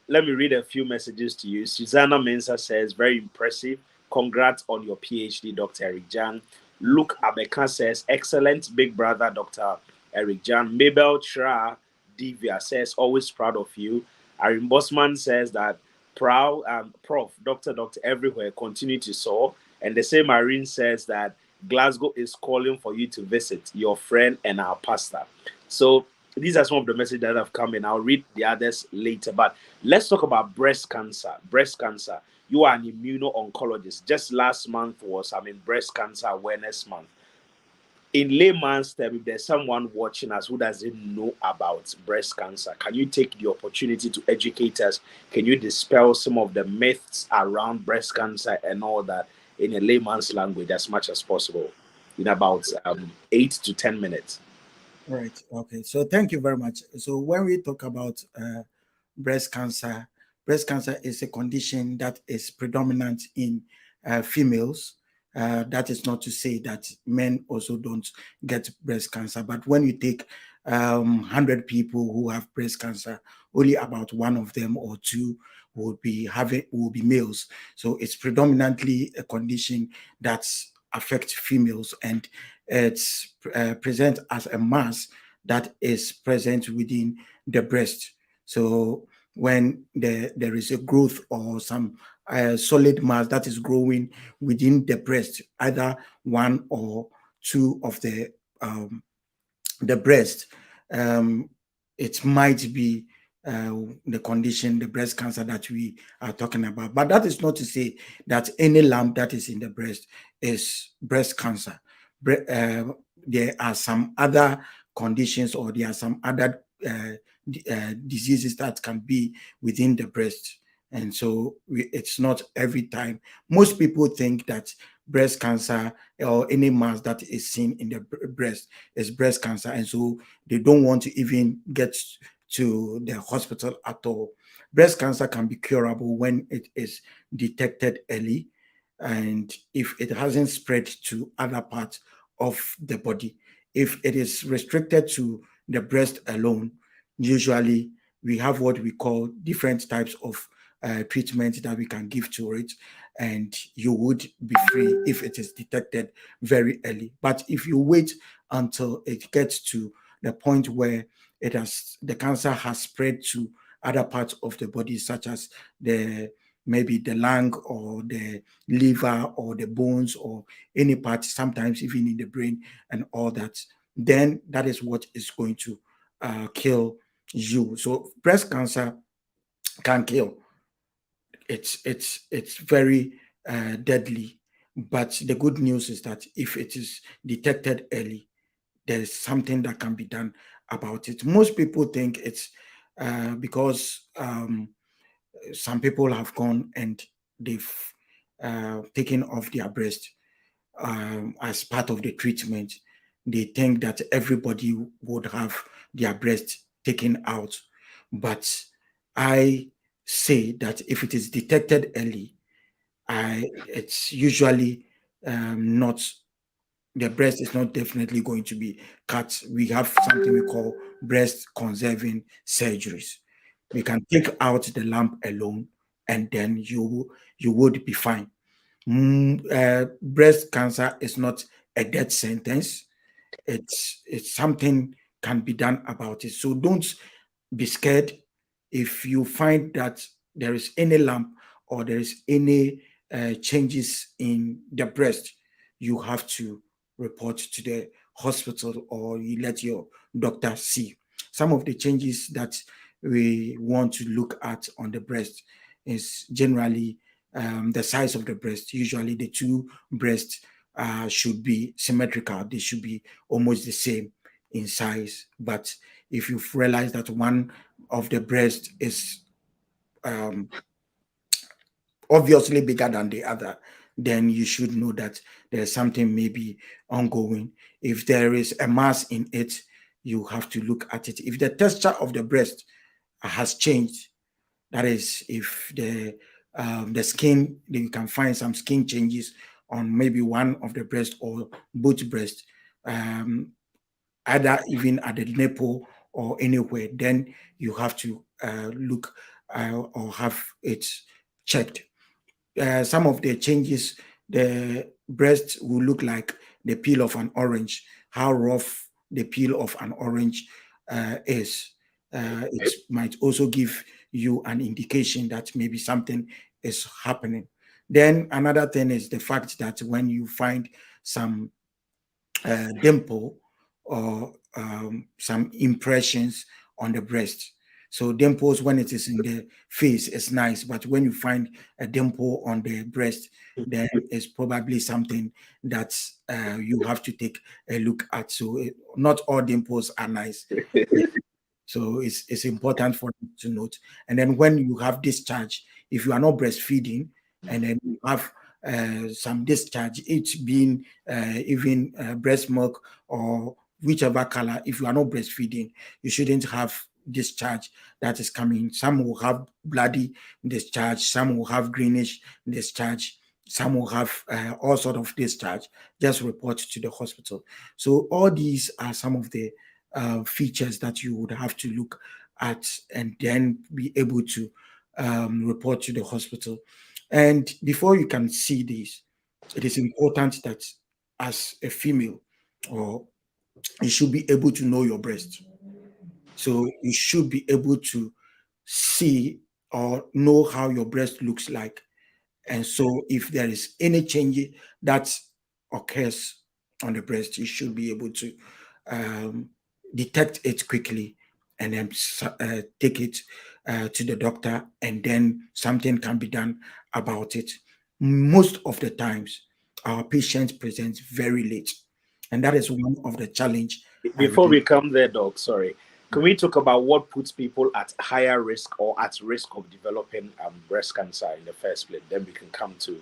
let me read a few messages to you. Susanna Mensah says, very impressive. Congrats on your PhD, Dr. Eric Gyan. Luke Abeka says, excellent, big brother, Dr. Eric Gyan. Mabel Tra Divya says, always proud of you. Arin Bosman says that proud, Prof, Dr. everywhere, continue to soar. And the same Arin says that Glasgow is calling for you to visit your friend and our pastor. So these are some of the messages that have come in. I'll read the others later. But let's talk about breast cancer. Breast cancer. You are an immuno-oncologist. Just last month was, Breast Cancer Awareness Month. In layman's terms, if there's someone watching us who doesn't know about breast cancer, can you take the opportunity to educate us? Can you dispel some of the myths around breast cancer and all that in a layman's language as much as possible in about 8 to 10 minutes? Right. Okay. So thank you very much. So when we talk about breast cancer is a condition that is predominant in females. That is not to say that men also don't get breast cancer, but when you take 100 people who have breast cancer, only about one of them or two will be males. So it's predominantly a condition that affects females, and it's present as a mass that is present within the breast. So when there is a growth or some solid mass that is growing within the breast, either one or two of the breast, it might be the condition, the breast cancer that we are talking about. But that is not to say that any lump that is in the breast is breast cancer. There are some other conditions, or there are some other diseases that can be within the breast. And so it's not every time. Most people think that breast cancer or any mass that is seen in the breast is breast cancer, and so they don't want to even get to the hospital at all. Breast cancer can be curable when it is detected early and if it hasn't spread to other parts of the body. If it is restricted to the breast alone, usually we have what we call different types of treatment that we can give to it, and you would be free if it is detected very early. But if you wait until it gets to the point where the cancer has spread to other parts of the body, such as maybe the lung or the liver or the bones or any part, sometimes even in the brain and all that, then that is what is going to kill you. So breast cancer can kill. It's very deadly. But the good news is that if it is detected early, there is something that can be done about it. Most people think it's because some people have gone and they've taken off their breast as part of the treatment. They think that everybody would have their breast taken out. But I say that if it is detected early, it's usually not, the breast is not definitely going to be cut. We have something we call breast conserving surgeries. We can take out the lump alone, and then you would be fine. Breast cancer is not a death sentence. It's something can be done about it. So don't be scared if you find that there is any lump or there is any changes in the breast. You have to report to the hospital or you let your doctor see. Some of the changes that we want to look at on the breast is generally the size of the breast. Usually the two breasts should be symmetrical. They should be almost the same in size. But if you've realized that one of the breast is obviously bigger than the other, then you should know that there's something maybe ongoing. If there is a mass in it, you have to look at it. If the texture of the breast has changed, that is, if the skin, you can find some skin changes on maybe one of the breast or both breasts, either even at the nipple or anywhere, then you have to look or have it checked. Some of the changes, the breast will look like the peel of an orange, how rough the peel of an orange is. It might also give you an indication that maybe something is happening. Then another thing is the fact that when you find some dimple or some impressions on the breast. So dimples, when it is in the face, is nice, but when you find a dimple on the breast, then it's probably something that you have to take a look at. So not all dimples are nice. So it's important for you to note. And then when you have discharge, if you are not breastfeeding, and then you have some discharge, it being even breast milk or whichever color, if you are not breastfeeding, you shouldn't have discharge that is coming. Some will have bloody discharge, some will have greenish discharge, some will have all sort of discharge. Just report to the hospital. So all these are some of the features that you would have to look at and then be able to report to the hospital. And before you can see this, it is important that as a female, or you should be able to know your breast. So you should be able to see or know how your breast looks like. And so if there is any change that occurs on the breast, you should be able to detect it quickly and then take it to the doctor, and then something can be done about it. Most of the times, our patients present very late, and that is one of the challenge. Before we come there, Doc, sorry, can we talk about what puts people at higher risk or at risk of developing breast cancer in the first place? Then we can come to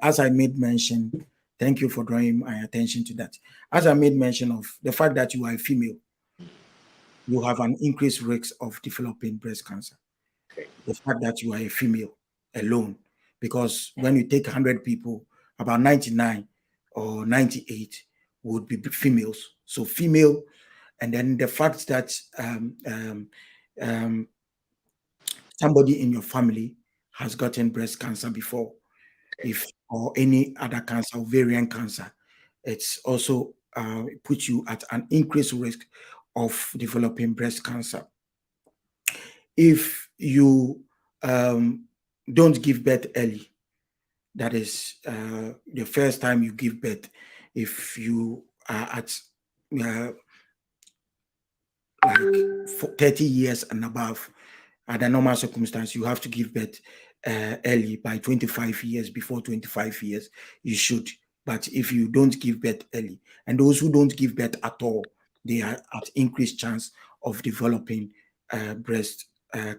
as I made mention, thank you for drawing my attention to that. As I made mention of the fact that you are a female, you have an increased risk of developing breast cancer. Okay. The fact that you are a female alone, because when you take 100 people, about 99 or 98 would be females. So female, and then the fact that somebody in your family has gotten breast cancer before, or any other cancer, ovarian cancer, it's also puts you at an increased risk of developing breast cancer. If you don't give birth early, that is the first time you give birth, if you are at like 30 years and above, under normal circumstance, you have to give birth early by 25 years. Before 25 years, you should. But if you don't give birth early, and those who don't give birth at all, they are at increased chance of developing breast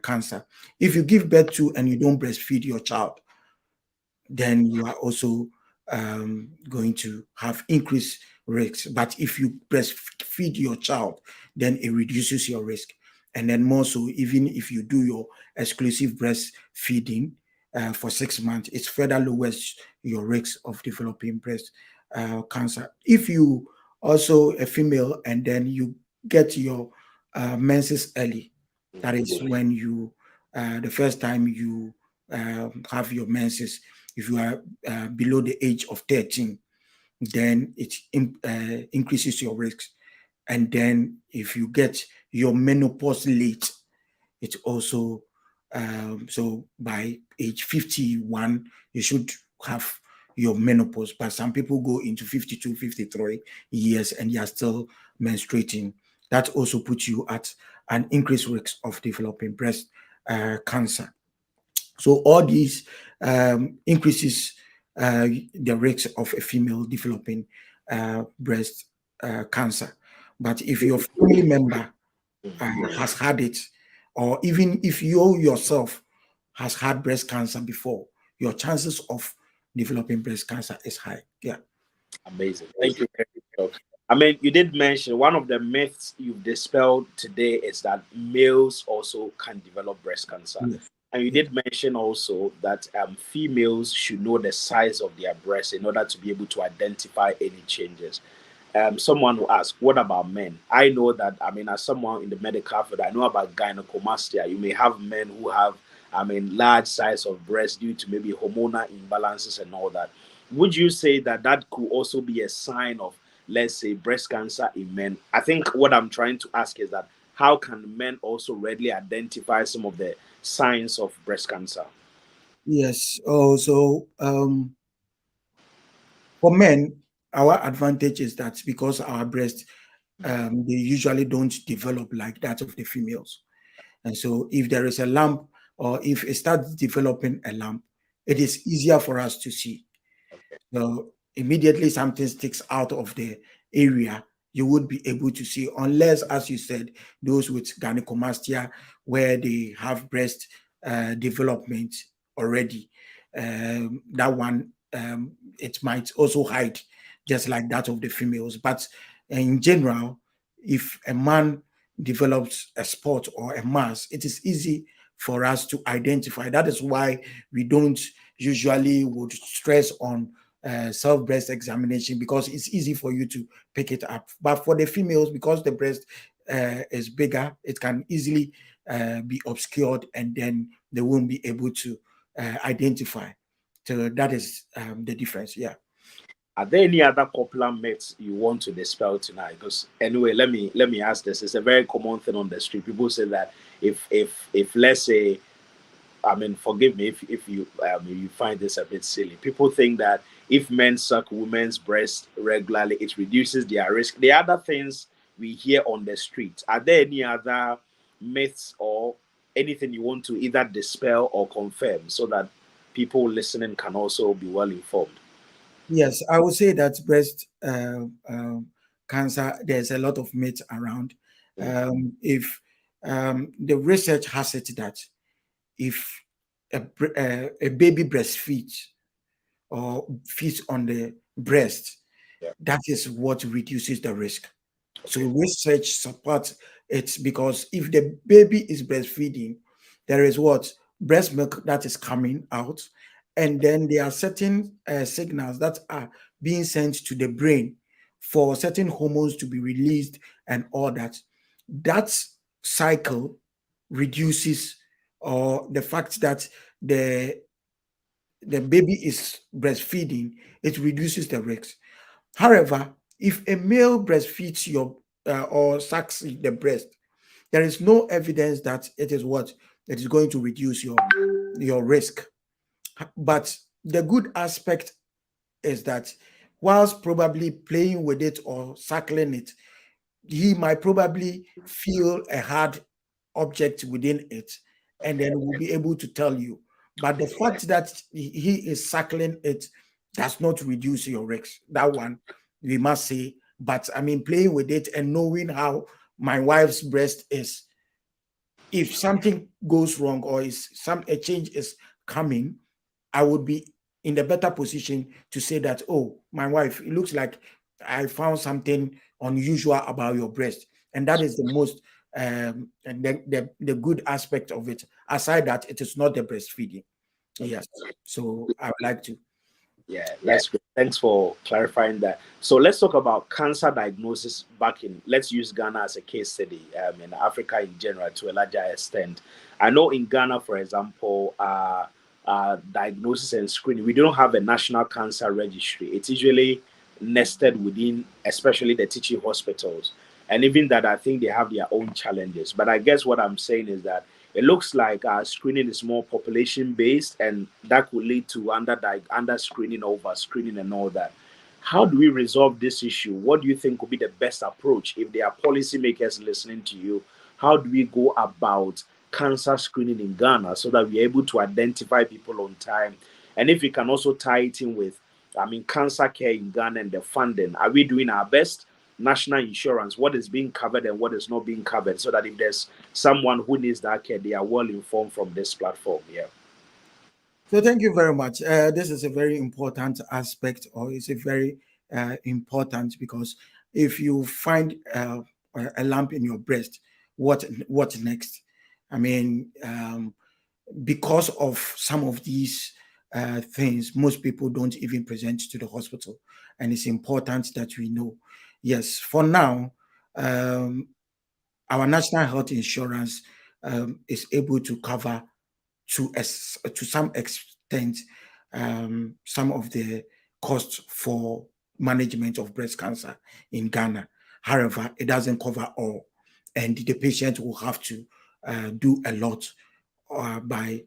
cancer. If you give birth to and you don't breastfeed your child, then you are also going to have increased risks. But if you breastfeed your child, then it reduces your risk. And then more so, even if you do your exclusive breastfeeding for 6 months, it further lowers your risk of developing breast cancer. If you also a female and then you get your menses early, that is when you the first time you have your menses. If you are below the age of 13, then it increases your risk. And then if you get your menopause late, it also, so by age 51, you should have your menopause. But some people go into 52, 53 years and they are still menstruating. That also puts you at an increased risk of developing breast cancer. So all these increases the risk of a female developing breast cancer. But if your family member has had it, or even if you yourself has had breast cancer before, your chances of developing breast cancer is high. Yeah. Amazing. Thank you very much. I mean, you did mention one of the myths you've dispelled today is that males also can develop breast cancer. Yes. And you did mention also that females should know the size of their breast in order to be able to identify any changes. Someone will ask, what about men? I know that, I mean, as someone in the medical field, I know about gynecomastia. You may have men who have, I mean, large size of breast due to maybe hormonal imbalances and all that. Would you say that that could also be a sign of, let's say, breast cancer in men? I think what I'm trying to ask is that how can men also readily identify some of the signs of breast cancer? Yes. Oh, so for men, our advantage is that because our breasts, they usually don't develop like that of the females. And so if there is a lump or if it starts developing a lump, it is easier for us to see. So immediately something sticks out of the area, you would be able to see, unless, as you said, those with gynecomastia, where they have breast development already. That one, it might also hide, just like that of the females. But in general, if a man develops a spot or a mass, it is easy for us to identify. That is why we don't usually would stress on self-breast examination, because it's easy for you to pick it up. But for the females, because the breast is bigger, it can easily be obscured, and then they won't be able to identify. So that is the difference. Yeah. Are there any other popular myths you want to dispel tonight? Because anyway, let me ask this. It's a very common thing on the street. People say that if let's say, I mean, forgive me if you you find this a bit silly. People think that if men suck women's breast regularly, it reduces their risk. The other things we hear on the street. Are there any other myths or anything you want to either dispel or confirm so that people listening can also be well informed? Yes, I would say that breast cancer, there's a lot of myths around. If the research has it that if a baby breastfeeds or feeds on the breast, Yeah. that is what reduces the risk. So Okay. research supports it, because if the baby is breastfeeding, there is what breast milk that is coming out, and then there are certain signals that are being sent to the brain for certain hormones to be released and all that. That cycle reduces or the fact that the baby is breastfeeding, it reduces the risk. However, if a male breastfeeds your or sucks the breast, there is no evidence that it is going to reduce your risk. But the good aspect is that whilst probably playing with it or suckling it, he might probably feel a hard object within it, and then will be able to tell you. But the fact that he is suckling it does not reduce your risk. That one we must say. But I mean, playing with it and knowing how my wife's breast is, if something goes wrong or a change is coming, I would be in the better position to say that, oh, my wife, it looks like I found something unusual about your breast. And that is the most and the good aspect of it. Aside that, it is not the breastfeeding. Yes. So I would like to. Yeah, that's good. Thanks for clarifying that. So let's talk about cancer diagnosis let's use Ghana as a case study, in Africa in general to a larger extent. I know in Ghana, for example, diagnosis and screening, we don't have a national cancer registry. It's usually nested within, especially the teaching hospitals. And even that, I think they have their own challenges. But I guess what I'm saying is that it looks like screening is more population based, and that could lead to under screening, over screening, and all that. How do we resolve this issue? What do you think would be the best approach if there are policymakers listening to you? How do we go about cancer screening in Ghana so that we're able to identify people on time? And if we can also tie it in with, cancer care in Ghana and the funding, are we doing our best? National insurance, what is being covered and what is not being covered, so that if there's someone who needs that care, they are well informed from this platform. Yeah. So thank you very much. This is a very important aspect, or it's a very important, because if you find a lump in your breast, what next? I mean, because of some of these things, most people don't even present to the hospital, and it's important that we know. Yes, for now, our national health insurance is able to cover to some extent some of the costs for management of breast cancer in Ghana. However, it doesn't cover all, and the patient will have to do a lot by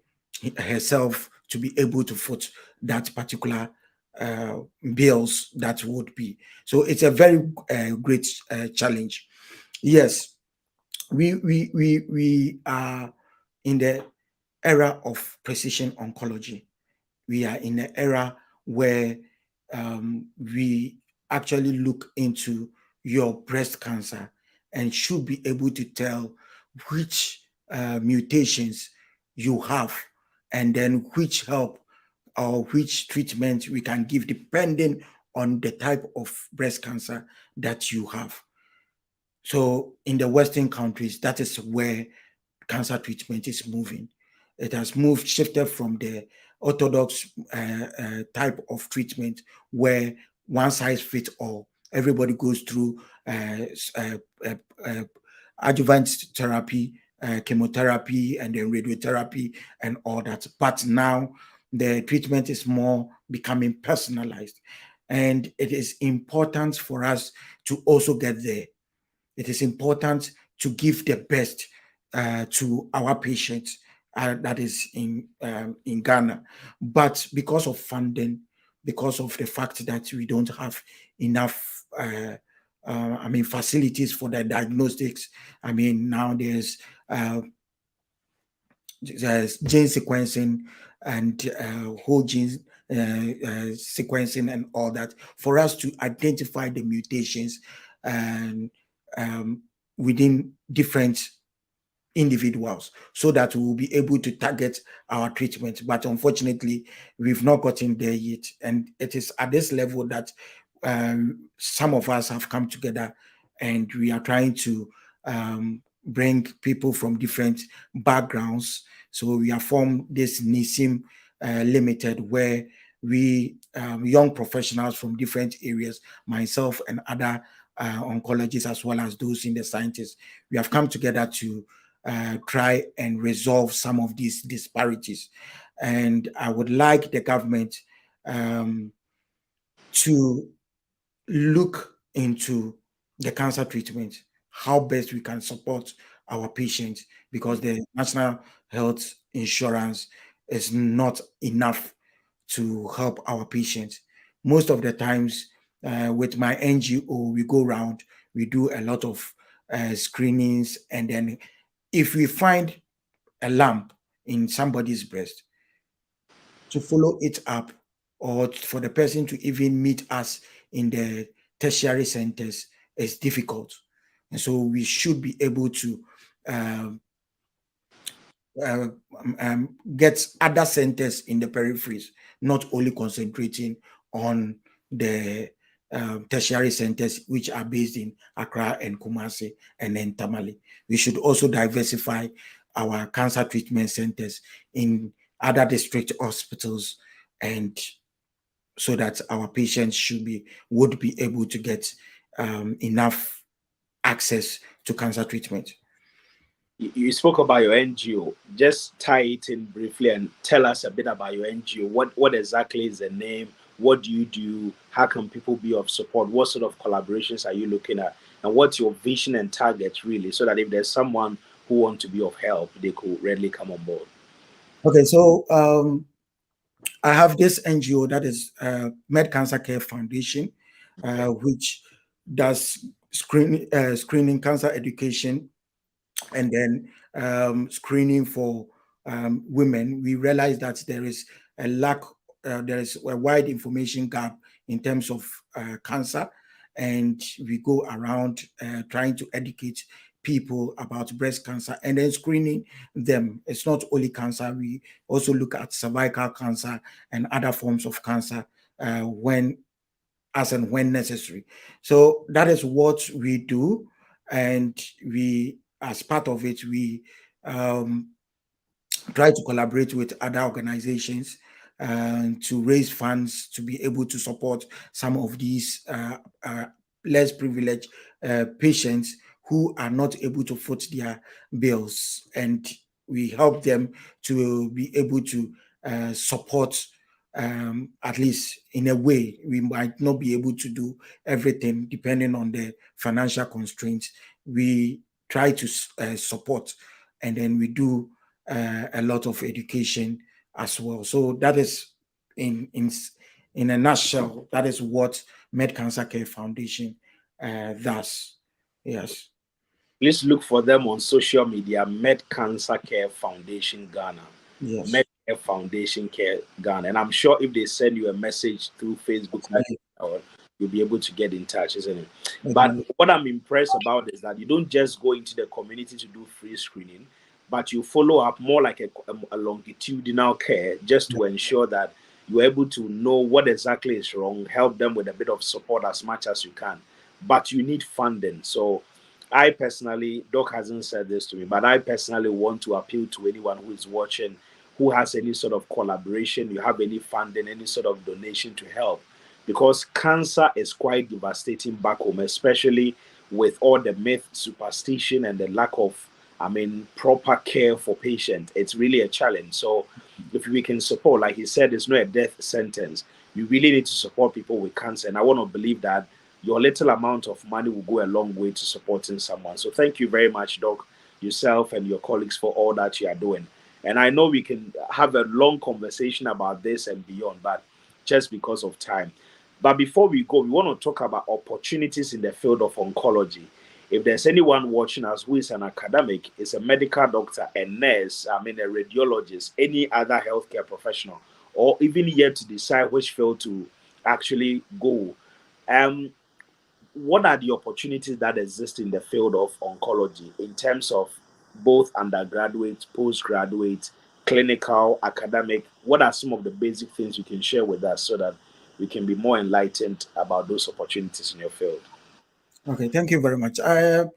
herself to be able to foot that particular bills that would be. So it's a very great challenge. Yes, we are in the era of precision oncology. We are in an era where we actually look into your breast cancer and should be able to tell which mutations you have, and then which help or which treatment we can give depending on the type of breast cancer that you have. So in the Western countries, that is where cancer treatment is moving. It has shifted from the orthodox type of treatment where one size fits all. Everybody goes through adjuvant therapy, chemotherapy, and then radiotherapy and all that. But now the treatment is more becoming personalized. And it is important for us to also get there. It is important to give the best to our patients that is in Ghana. But because of funding, because of the fact that we don't have enough facilities for the diagnostics. I mean, now there's gene sequencing and whole gene sequencing and all that for us to identify the mutations and within different individuals, so that we will be able to target our treatment. But unfortunately, we've not gotten there yet. And it is at this level that some of us have come together, and we are trying to bring people from different backgrounds. So we have formed this NISIM Limited, where we young professionals from different areas, myself and other oncologists, as well as those in the scientists, we have come together to try and resolve some of these disparities. And I would like the government to look into the cancer treatment, how best we can support our patients, because the national health insurance is not enough to help our patients. Most of the times, with my NGO, we go around, we do a lot of screenings, and then if we find a lump in somebody's breast, to follow it up or for the person to even meet us in the tertiary centers is difficult. And so we should be able to get other centers in the peripheries, not only concentrating on the tertiary centers, which are based in Accra and Kumasi and then Tamale. We should also diversify our cancer treatment centers in other district hospitals, and so that our patients would be able to get enough access to cancer treatment. You spoke about your NGO. Just tie it in briefly and tell us a bit about your NGO. What exactly is the name? What do you do? How can people be of support? What sort of collaborations are you looking at? And what's your vision and target, really, so that if there's someone who wants to be of help, they could readily come on board? Okay, so I have this NGO that is Med Cancer Care Foundation, which does screening cancer education, and then screening for women. We realize that there is a lack, there is a wide information gap in terms of cancer, and we go around trying to educate people about breast cancer and then screening them. It's not only cancer, we also look at cervical cancer and other forms of cancer when necessary. So that is what we do, and we, as part of it, we try to collaborate with other organizations to raise funds to be able to support some of these less privileged patients who are not able to foot their bills, and we help them to be able to support, at least in a way. We might not be able to do everything depending on the financial constraints. We try to support, and then we do a lot of education as well. So that is in a nutshell, that is what Med Cancer Care Foundation does. Yes. Please look for them on social media, Med Cancer Care Foundation Ghana. Yes. Med Care Foundation Care Ghana. And I'm sure if they send you a message through Facebook, you'll be able to get in touch, isn't it? Okay. But what I'm impressed about is that you don't just go into the community to do free screening, but you follow up more like a longitudinal care, just to ensure that you're able to know what exactly is wrong, help them with a bit of support as much as you can. But you need funding. So I personally, Doc hasn't said this to me, but I personally want to appeal to anyone who is watching, who has any sort of collaboration, you have any funding, any sort of donation to help. Because cancer is quite devastating back home, especially with all the myth, superstition, and the lack of, proper care for patients. It's really a challenge. So if we can support, like he said, it's not a death sentence. You really need to support people with cancer. And I want to believe that your little amount of money will go a long way to supporting someone. So thank you very much, Doc, yourself and your colleagues, for all that you are doing. And I know we can have a long conversation about this and beyond, but just because of time. But before we go, we want to talk about opportunities in the field of oncology. If there's anyone watching us who is an academic, is a medical doctor, a nurse, a radiologist, any other healthcare professional, or even yet to decide which field to actually go, what are the opportunities that exist in the field of oncology in terms of both undergraduate, postgraduate, clinical, academic? What are some of the basic things you can share with us so that we can be more enlightened about those opportunities in your field? Okay, thank you very much. I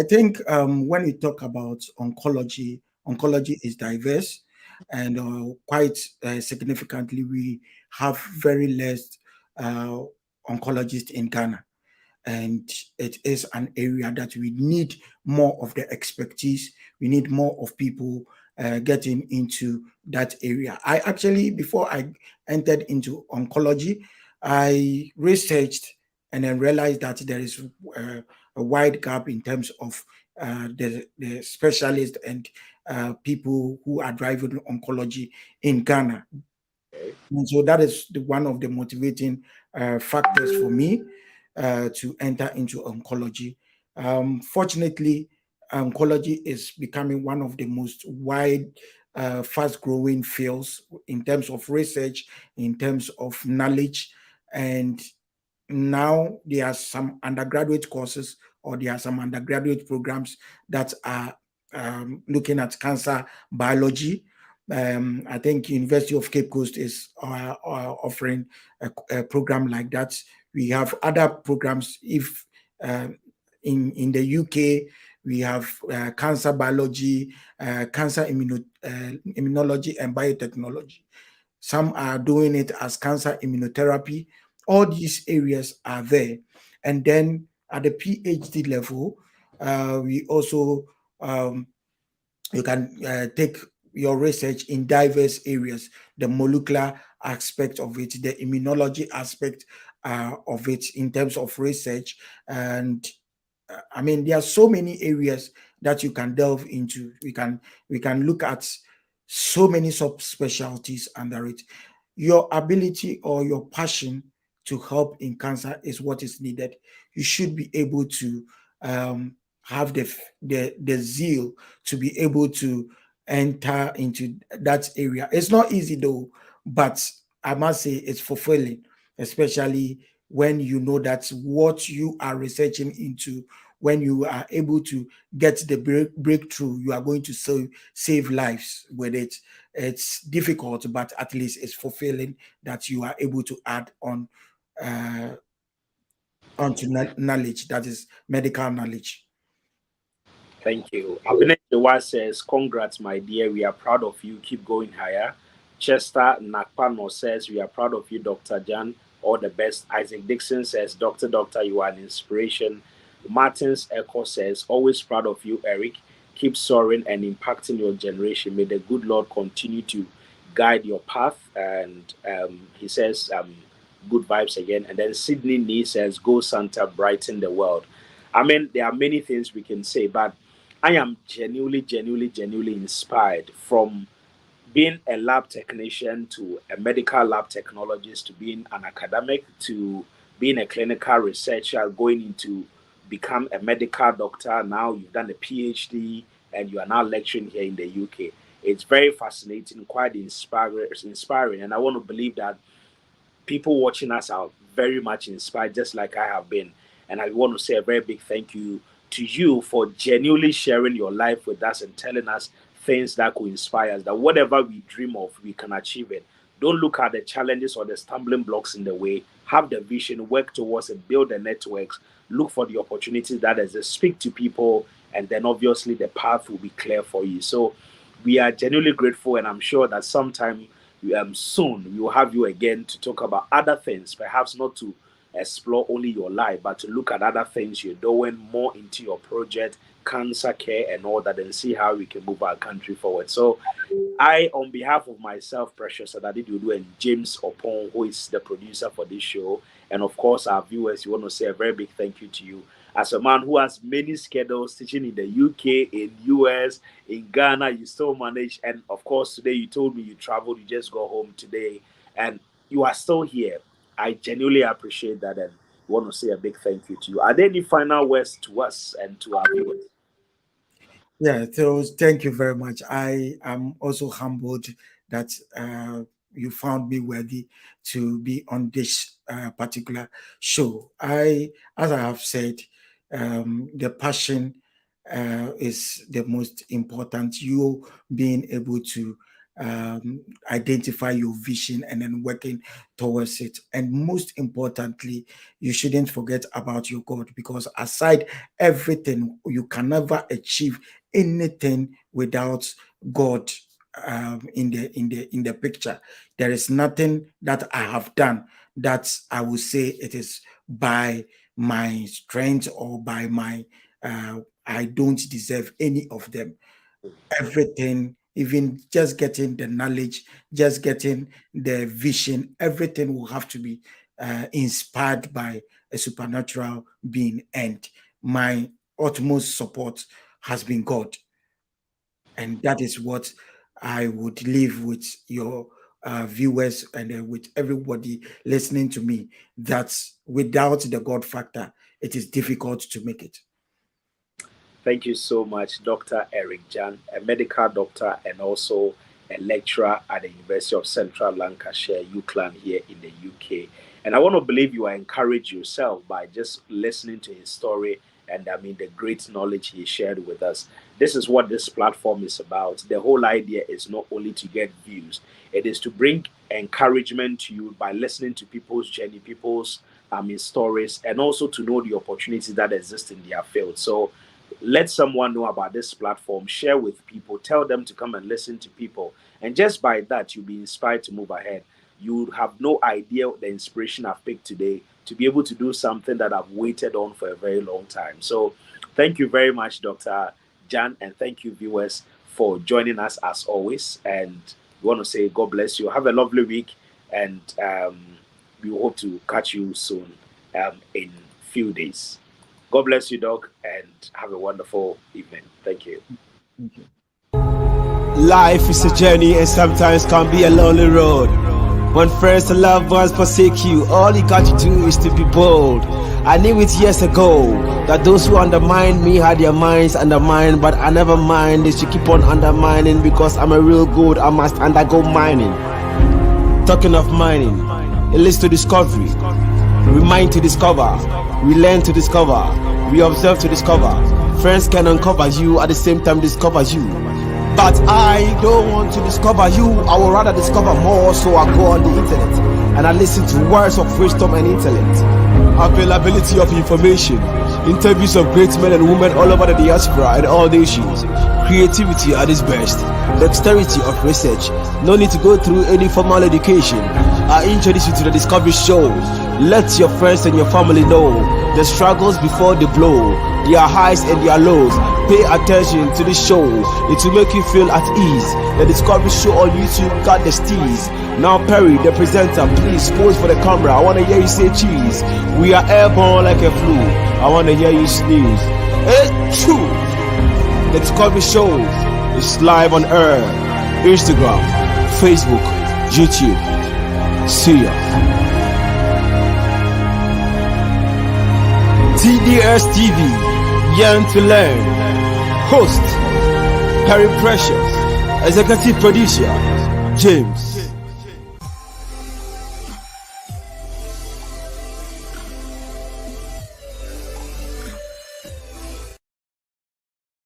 think when we talk about oncology, oncology is diverse, and quite significantly, we have very less oncologists in Ghana. and it is an area that we need more of the expertise. We need more of people getting into that area. I actually, before I entered into oncology, I researched and then realized that there is a wide gap in terms of the specialists and people who are driving oncology in Ghana. And so that is one of the motivating factors for me to enter into oncology. Fortunately, oncology is becoming one of the most wide, fast-growing fields in terms of research, in terms of knowledge, and now there are some undergraduate courses or there are some undergraduate programs that are looking at cancer biology. I think University of Cape Coast is offering a program like that. We have other programs. If in the UK we have cancer biology, cancer immunology, and biotechnology. Some are doing it as cancer immunotherapy. All these areas are there. And then at the PhD level, we also, you can take your research in diverse areas, the molecular aspect of it, the immunology aspect of it in terms of research. And I mean, there are so many areas that you can delve into. We can look at so many subspecialties under it. Your ability or your passion to help in cancer is what is needed. You should be able to have the zeal to be able to enter into that area. It's not easy though, but I must say it's fulfilling, especially when you know that what you are researching into, when you are able to get the breakthrough, you are going to save lives with it. It's difficult, but at least it's fulfilling that you are able to add on uh, onto knowledge, that is medical knowledge. Thank you. Abinette says, congrats, my dear. We are proud of you. Keep going higher. Chester Nakpano says, we are proud of you, Dr. Jan. All the best. Isaac Dixon says, Doctor, you are an inspiration. Martins Echo says, always proud of you, Eric. Keep soaring and impacting your generation. May the good Lord continue to guide your path. And he says, good vibes again. And then Sydney Nee says, go Santa, brighten the world. I mean, there are many things we can say, but I am genuinely inspired from being a lab technician to a medical lab technologist to being an academic to being a clinical researcher, going into become a medical doctor. Now you've done a PhD and you are now lecturing here in the UK. It's very fascinating, quite inspiring, and I want to believe that people watching us are very much inspired, just like I have been. And I want to say a very big thank you to you for genuinely sharing your life with us and telling us things that could inspire us, that whatever we dream of, we can achieve it. Don't look at the challenges or the stumbling blocks in the way. Have the vision, work towards it, build the networks, look for the opportunities that exist, speak to people, and then obviously the path will be clear for you. So we are genuinely grateful, and I'm sure that sometime soon we will have you again to talk about other things, perhaps not to explore only your life, but to look at other things you're doing more into your project, cancer care, and all that, and see how we can move our country forward. So, I, on behalf of myself, Precious Adadidudu, and James Opon, who is the producer for this show, and of course our viewers, you want to say a very big thank you to you. As a man who has many schedules, teaching in the UK, in US, in Ghana, you still manage. And of course, today you told me you traveled, you just go home today, and you are still here. I genuinely appreciate that, and want to say a big thank you to you. Are there any final words to us and to our viewers? Yeah, so thank you very much. I am also humbled that you found me worthy to be on this particular show. As I have said, the passion is the most important. You being able to identify your vision and then working towards it. And most importantly, you shouldn't forget about your God, because aside everything, you can never achieve anything without God in the picture. There is nothing that I have done that I will say it is by my strength or by my, I don't deserve any of them. Everything, even just getting the knowledge, just getting the vision, everything will have to be inspired by a supernatural being. And my utmost support has been God. And that is what I would leave with your viewers and with everybody listening to me, that without the God factor, it is difficult to make it. Thank you so much, Dr. Eric Gyan, a medical doctor and also a lecturer at the University of Central Lancashire, UCLan, here in the UK. And I want to believe you are encouraged yourself by just listening to his story and the great knowledge he shared with us. This is what this platform is about. The whole idea is not only to get views, it is to bring encouragement to you by listening to people's journey, people's stories, and also to know the opportunities that exist in their field. So let someone know about this platform, share with people, tell them to come and listen to people. And just by that, you'll be inspired to move ahead. You have no idea the inspiration I've picked today to be able to do something that I've waited on for a very long time. So thank you very much, Dr. Gyan, and thank you, viewers, for joining us as always. And we want to say God bless you. Have a lovely week, and we hope to catch you soon in a few days. God bless you, Doc, and have a wonderful evening. Thank you. Thank you. Life is a journey and sometimes can be a lonely road. When friends and loved ones forsake you, all you got to do is to be bold. I knew it years ago that those who undermine me had their minds undermined, but I never mind. They should keep on undermining because I'm a real good. I must undergo mining. Talking of mining, it leads to discovery. We mine to discover, we learn to discover, we observe to discover. Friends can uncover you at the same time discover you. But I don't want to discover you, I would rather discover more, so I go on the internet and I listen to words of wisdom and intellect. Availability of information, interviews of great men and women all over the diaspora and all nations. Creativity at its best, dexterity of research, no need to go through any formal education. I introduce you to the Discovery Show. Let your friends and your family know the struggles before the blow, their highs and their lows. Pay attention to this show, it will make you feel at ease. The Discovery Show on YouTube got the steez. Now Perry, the presenter, please pose for the camera. I want to hear you say cheese. We are airborne like a flu. I want to hear you sneeze. It's true. The Discovery Show is live on air, Instagram, Facebook, YouTube. See ya. TDS TV, Yearn to Learn. Host, Harry Precious. Executive Producer, James.